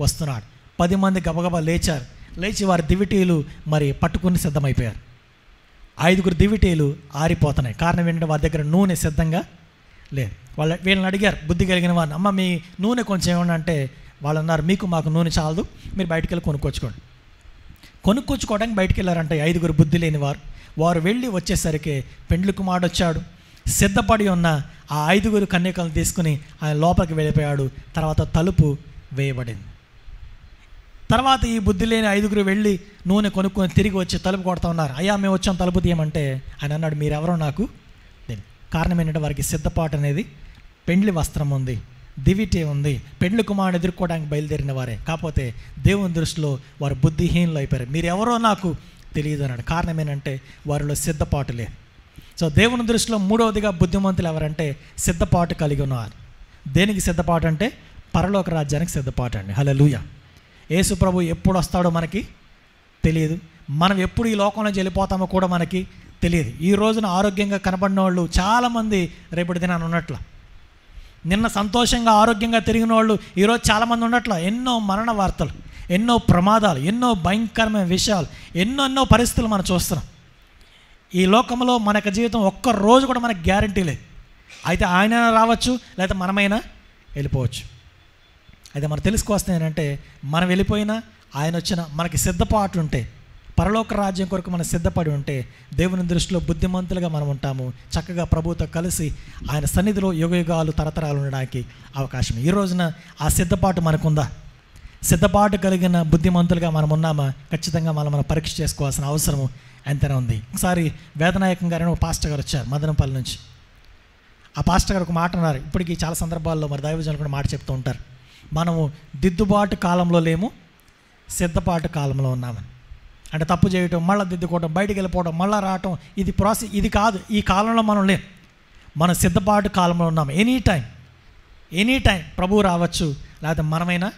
వస్తున్నాడు. 10 మంది గబగబా లేచారు. లేచి వారి దివిటీలు మరి పట్టుకుని సిద్ధమైపోయారు. 5 దివిటీలు ఆరిపోతున్నాయి. కారణం ఏంటంటే వారి దగ్గర నూనె సిద్ధంగా లేదు. వీళ్ళని అడిగారు, బుద్ధి కలిగిన వారిని, అమ్మ మీ నూనె కొంచెం ఏమన్నా అంటే వాళ్ళు అన్నారు, మీకు మాకు నూనె చాలదు, మీరు బయటికి వెళ్ళి కొనుక్కొచ్చుకోండి. కొనుక్కొచ్చుకోవడానికి బయటికి వెళ్ళారంట 5 బుద్ధి లేని వారు. వారు వెళ్ళి వచ్చేసరికి పెండ్లి కుమారుడు వచ్చాడు. సిద్ధపడి ఉన్న ఆ 5 కన్యకలను తీసుకుని ఆయన లోపలికి వెళ్ళిపోయాడు. తర్వాత తలుపు వేయబడింది. తర్వాత ఈ బుద్ధి లేని 5 వెళ్ళి నూనె కొనుక్కొని తిరిగి వచ్చి తలుపు కొడతా ఉన్నారు. అయ్యా మేము వచ్చాం, తలుపు తీయమంటే ఆయన అన్నాడు, మీరెవరో నాకు తెలియదు. కారణం ఏంటంటే వారికి సిద్ధపాటు అనేది, పెండ్లి వస్త్రం ఉంది, దివిటి ఉంది, పెండ్లి కుమారుడు ఎదుర్కోవడానికి బయలుదేరిన వారే. కాకపోతే దేవుని దృష్టిలో వారు బుద్ధిహీనులు అయిపోయారు. మీరెవరో నాకు తెలియదు అన్నాడు. కారణం ఏంటంటే వారిలో సిద్ధపాటు లేదు. సో దేవుని దృష్టిలో 3వదిగా బుద్ధిమంతులు ఎవరంటే సిద్ధపాటు కలిగి ఉన్నారు. దేనికి సిద్ధపాటు అంటే పరలోక రాజ్యానికి సిద్ధపాటు అండి. హల్లెలూయా. యేసు ప్రభు ఎప్పుడు వస్తాడో మనకి తెలియదు. మనం ఎప్పుడు ఈ లోకంలోంచి వెళ్ళిపోతామో కూడా మనకి తెలియదు. ఈ రోజున ఆరోగ్యంగా కనబడిన వాళ్ళు చాలామంది రేపటి దినాన్ని ఉన్నట్ల, నిన్న సంతోషంగా ఆరోగ్యంగా తిరిగిన వాళ్ళు ఈరోజు చాలామంది ఉన్నట్ల. ఎన్నో మరణ వార్తలు, ఎన్నో ప్రమాదాలు, ఎన్నో భయంకరమైన విషయాలు, ఎన్నో పరిస్థితులు మనం చూస్తున్నాం. ఈ లోకంలో మన యొక్క జీవితం ఒక్క రోజు కూడా మనకు గ్యారంటీ లేదు. అయితే ఆయన రావచ్చు, లేకపోతే మనమైనా వెళ్ళిపోవచ్చు. అయితే మనం తెలుసుకోవాల్సింది ఏంటంటే, మనం వెళ్ళిపోయినా ఆయన వచ్చినా మనకి సిద్ధపాటు ఉంటే, పరలోక రాజ్యం కొరకు మనం సిద్ధపడి ఉంటే దేవుని దృష్టిలో బుద్ధిమంతులుగా మనం ఉంటాము. చక్కగా ప్రభుతో కలిసి ఆయన సన్నిధిలో యుగయుగాలు తరతరాలు ఉండడానికి అవకాశం. ఈ రోజున ఆ సిద్ధపాటు మనకుందా? సిద్ధపాటు కలిగిన బుద్ధిమంతులుగా మనం ఉన్నామా? ఖచ్చితంగా మనం పరీక్ష చేసుకోవాల్సిన అవసరం ఎంతైనా ఉంది. ఒకసారి వేదనాయకం గారు ఒక పాస్టర్ గారు వచ్చారు మదనపల్లి నుంచి. ఆ పాస్టర్ గారు ఒక మాట అన్నారు. ఇప్పటికీ చాలా సందర్భాల్లో మరి దైవజనులు కూడా మాట చెప్తూ ఉంటారు, మనము దిద్దుబాటు కాలంలో లేము, సిద్ధపాటు కాలంలో ఉన్నామని. అంటే తప్పు చేయటం, మళ్ళీ దిద్దుకోవడం, బయటికి వెళ్ళిపోవడం, మళ్ళీ రావటం, ఇది ప్రాసెస్, ఇది కాదు. ఈ కాలంలో మనం లేం, మనం సిద్ధపాటు కాలంలో ఉన్నాం. ఎనీ టైం ప్రభువు రావచ్చు, లేకపోతే మనమైనా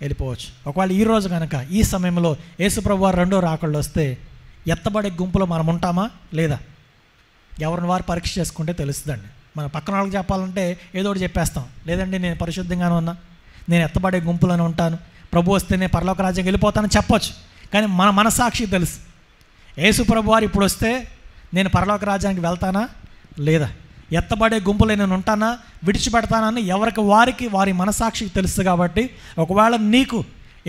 వెళ్ళిపోవచ్చు. ఒకవేళ ఈరోజు కనుక ఈ సమయంలో యేసు ప్రభు వారు 2వ రాకళ్ళు వస్తే ఎత్తబడే గుంపులో మనం ఉంటామా లేదా? ఎవరిని వారు పరీక్ష చేసుకుంటే తెలుస్తుందండి. మన పక్కన వాళ్ళకి చెప్పాలంటే ఏదో ఒకటి చెప్పేస్తాం, లేదండి నేను పరిశుద్ధంగానే ఉన్నా, నేను ఎత్తబడే గుంపులోనే ఉంటాను, ప్రభు వస్తే నేను పరలోక రాజ్యం వెళ్ళిపోతానని చెప్పొచ్చు. కానీ మన మనసాక్షి తెలుసు, యేసు ప్రభు వారు ఇప్పుడు వస్తే నేను పరలోక రాజ్యానికి వెళ్తానా లేదా, ఎత్తబడే గుంపులో నేను ఉంటానా విడిచిపెడతానని ఎవరికి వారికి వారి మనసాక్షికి తెలుసు. కాబట్టి ఒకవేళ నీకు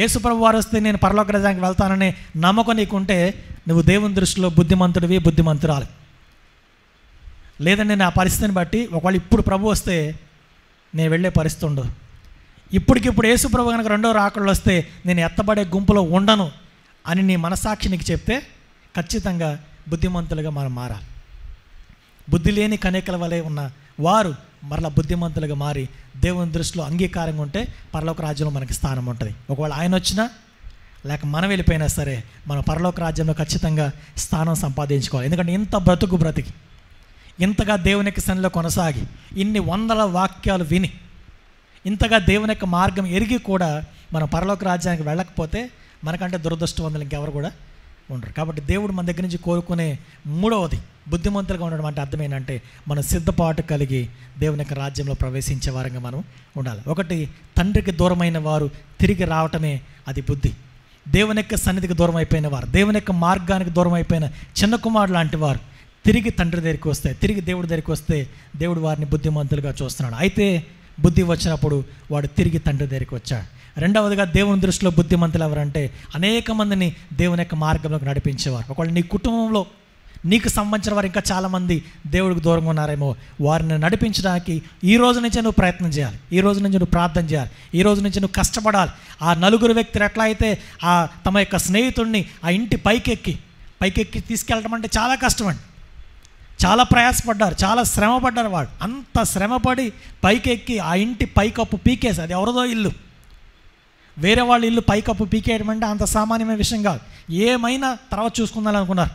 యేసు ప్రభు వారు వస్తే నేను పరలోక రాజ్యానికి వెళ్తాననే నమ్మకం నీకుంటే నువ్వు దేవుని దృష్టిలో బుద్ధిమంతుడివి, బుద్ధిమంతురాలు. లేదండి నేను ఆ పరిస్థితిని బట్టి ఒకవేళ ఇప్పుడు ప్రభు వస్తే నేను వెళ్ళే పరిస్థితి ఉండదు, ఇప్పటికిప్పుడు యేసు ప్రభు కనుక 2వ రాకళ్ళు వస్తే నేను ఎత్తబడే గుంపులో ఉండను అని నీ మనసాక్షి నీకు చెప్తే ఖచ్చితంగా బుద్ధిమంతులుగా మనం మారాలి. బుద్ధి లేని కన్యకల వలె ఉన్న వారు మరలా బుద్ధిమంతులుగా మారి దేవుని దృష్టిలో అంగీకారంగా ఉంటే పరలోక రాజ్యంలో మనకి స్థానం ఉంటుంది. ఒకవేళ ఆయన వచ్చినా లేక మనం వెళ్ళిపోయినా సరే మనం పరలోక రాజ్యంలో ఖచ్చితంగా స్థానం సంపాదించుకోవాలి. ఎందుకంటే ఇంత బ్రతికి ఇంతగా దేవుని యొక్క సన్నిధిలో కొనసాగి ఇన్ని వందల వాక్యాలు విని ఇంతగా దేవుని యొక్క మార్గం ఎరిగి కూడా మనం పరలోక రాజ్యానికి వెళ్ళకపోతే మనకంటే దురదృష్టవంతులు ఇంకెవరు కూడా ఉండరు. కాబట్టి దేవుడు మన దగ్గర నుంచి కోరుకునే 3వది బుద్ధిమంతులుగా ఉండడం అంటే అర్థం ఏంటంటే మనం సిద్ధపాటు కలిగి దేవుని యొక్క రాజ్యంలో ప్రవేశించే వారంగా మనం ఉండాలి. ఒకటి, తండ్రికి దూరమైన వారు తిరిగి రావటమే అది బుద్ధి. దేవుని యొక్క సన్నిధికి దూరం అయిపోయిన వారు, దేవుని యొక్క మార్గానికి దూరం అయిపోయిన చిన్న కుమారుడు లాంటి వారు తిరిగి తండ్రి దగ్గరికి వస్తే, తిరిగి దేవుడి దగ్గరికి వస్తే దేవుడు వారిని బుద్ధిమంతులుగా చూస్తున్నాడు. అయితే బుద్ధి వచ్చినప్పుడు వాడు తిరిగి తండ్రి దగ్గరికి వచ్చాడు. 2వదిగా దేవుని దృష్టిలో బుద్ధిమంతులు ఎవరంటే అనేక మందిని దేవుని యొక్క మార్గంలోకి నడిపించేవారు. ఒకవేళ నీ కుటుంబంలో నీకు సంబంధించిన వారు ఇంకా చాలామంది దేవుడికి దూరంగా ఉన్నారేమో, వారిని నడిపించడానికి ఈ రోజు నుంచే నువ్వు ప్రయత్నం చేయాలి, ఈ రోజు నుంచి నువ్వు ప్రార్థన చేయాలి, ఈ రోజు నుంచి నువ్వు కష్టపడాలి. ఆ నలుగురు వ్యక్తులు ఎట్లా అయితే ఆ తమ యొక్క స్నేహితుడిని ఆ ఇంటి పైకెక్కి తీసుకెళ్ళడం అంటే చాలా కష్టం అండి. చాలా ప్రయాసపడ్డారు, చాలా శ్రమపడ్డారు. వాడు అంత శ్రమపడి పైకెక్కి ఆ ఇంటి పైకప్పు పీకేసి, అది ఎవరిదో ఇల్లు, వేరే వాళ్ళ ఇల్లు పైకప్పు పీకేయడం అంటే అంత సామాన్యమైన విషయం కాదు. ఏమైనా తర్వాత చూసుకుందాం అనుకున్నారు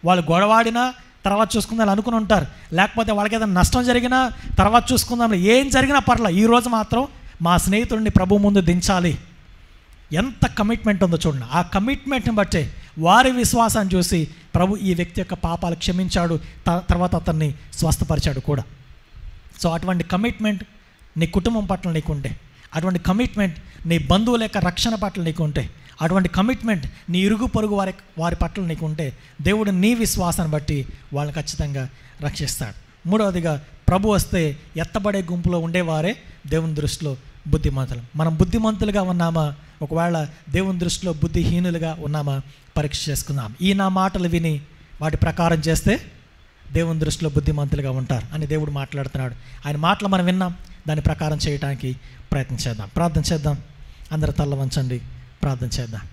వాళ్ళు, గొడవాడినా తర్వాత చూసుకుందాం అనుకుని ఉంటారు, లేకపోతే వాళ్ళకి ఏదైనా నష్టం జరిగినా తర్వాత చూసుకుందాం, ఏం జరిగినా పర్లేదు ఈరోజు మాత్రం మా స్నేహితుడిని ప్రభు ముందు దించాలి ఎంత కమిట్మెంట్ ఉందో చూడండి. ఆ కమిట్మెంట్ని బట్టే వారి విశ్వాసాన్ని చూసి ప్రభు ఈ వ్యక్తి యొక్క పాపాలు క్షమించాడు, తర్వాత అతన్ని స్వస్థపరిచాడు కూడా. సో అటువంటి కమిట్మెంట్ నీ కుటుంబం పట్ల నీకుంటే, అటువంటి కమిట్మెంట్ నీ బంధువుల యొక్క రక్షణ పట్ల నీకుంటే, అటువంటి కమిట్మెంట్ నీ ఇరుగు పొరుగు వారి పట్ల నీకుంటే, దేవుడు నీ విశ్వాసాన్ని బట్టి వాళ్ళని ఖచ్చితంగా రక్షిస్తాడు. మూడవదిగా, ప్రభు వస్తే ఎత్తబడే గుంపులో ఉండేవారే దేవుని దృష్టిలో బుద్ధిమంతులు. మనం బుద్ధిమంతులుగా ఉన్నామా, ఒకవేళ దేవుని దృష్టిలో బుద్ధిహీనులుగా ఉన్నామా పరీక్ష చేసుకుందాం. ఈ నా మాటలు విని వాటి ప్రకారం చేస్తే దేవుని దృష్టిలో బుద్ధిమంతులుగా ఉంటారు అని దేవుడు మాట్లాడుతున్నాడు. ఆయన మాటలు మనం విన్నాం, దాని ప్రకారం చేయడానికి ప్రయత్నం చేద్దాం. ప్రార్థన చేద్దాం. అందరూ తల్ల వంచండి, ప్రార్థన చేద్దాం.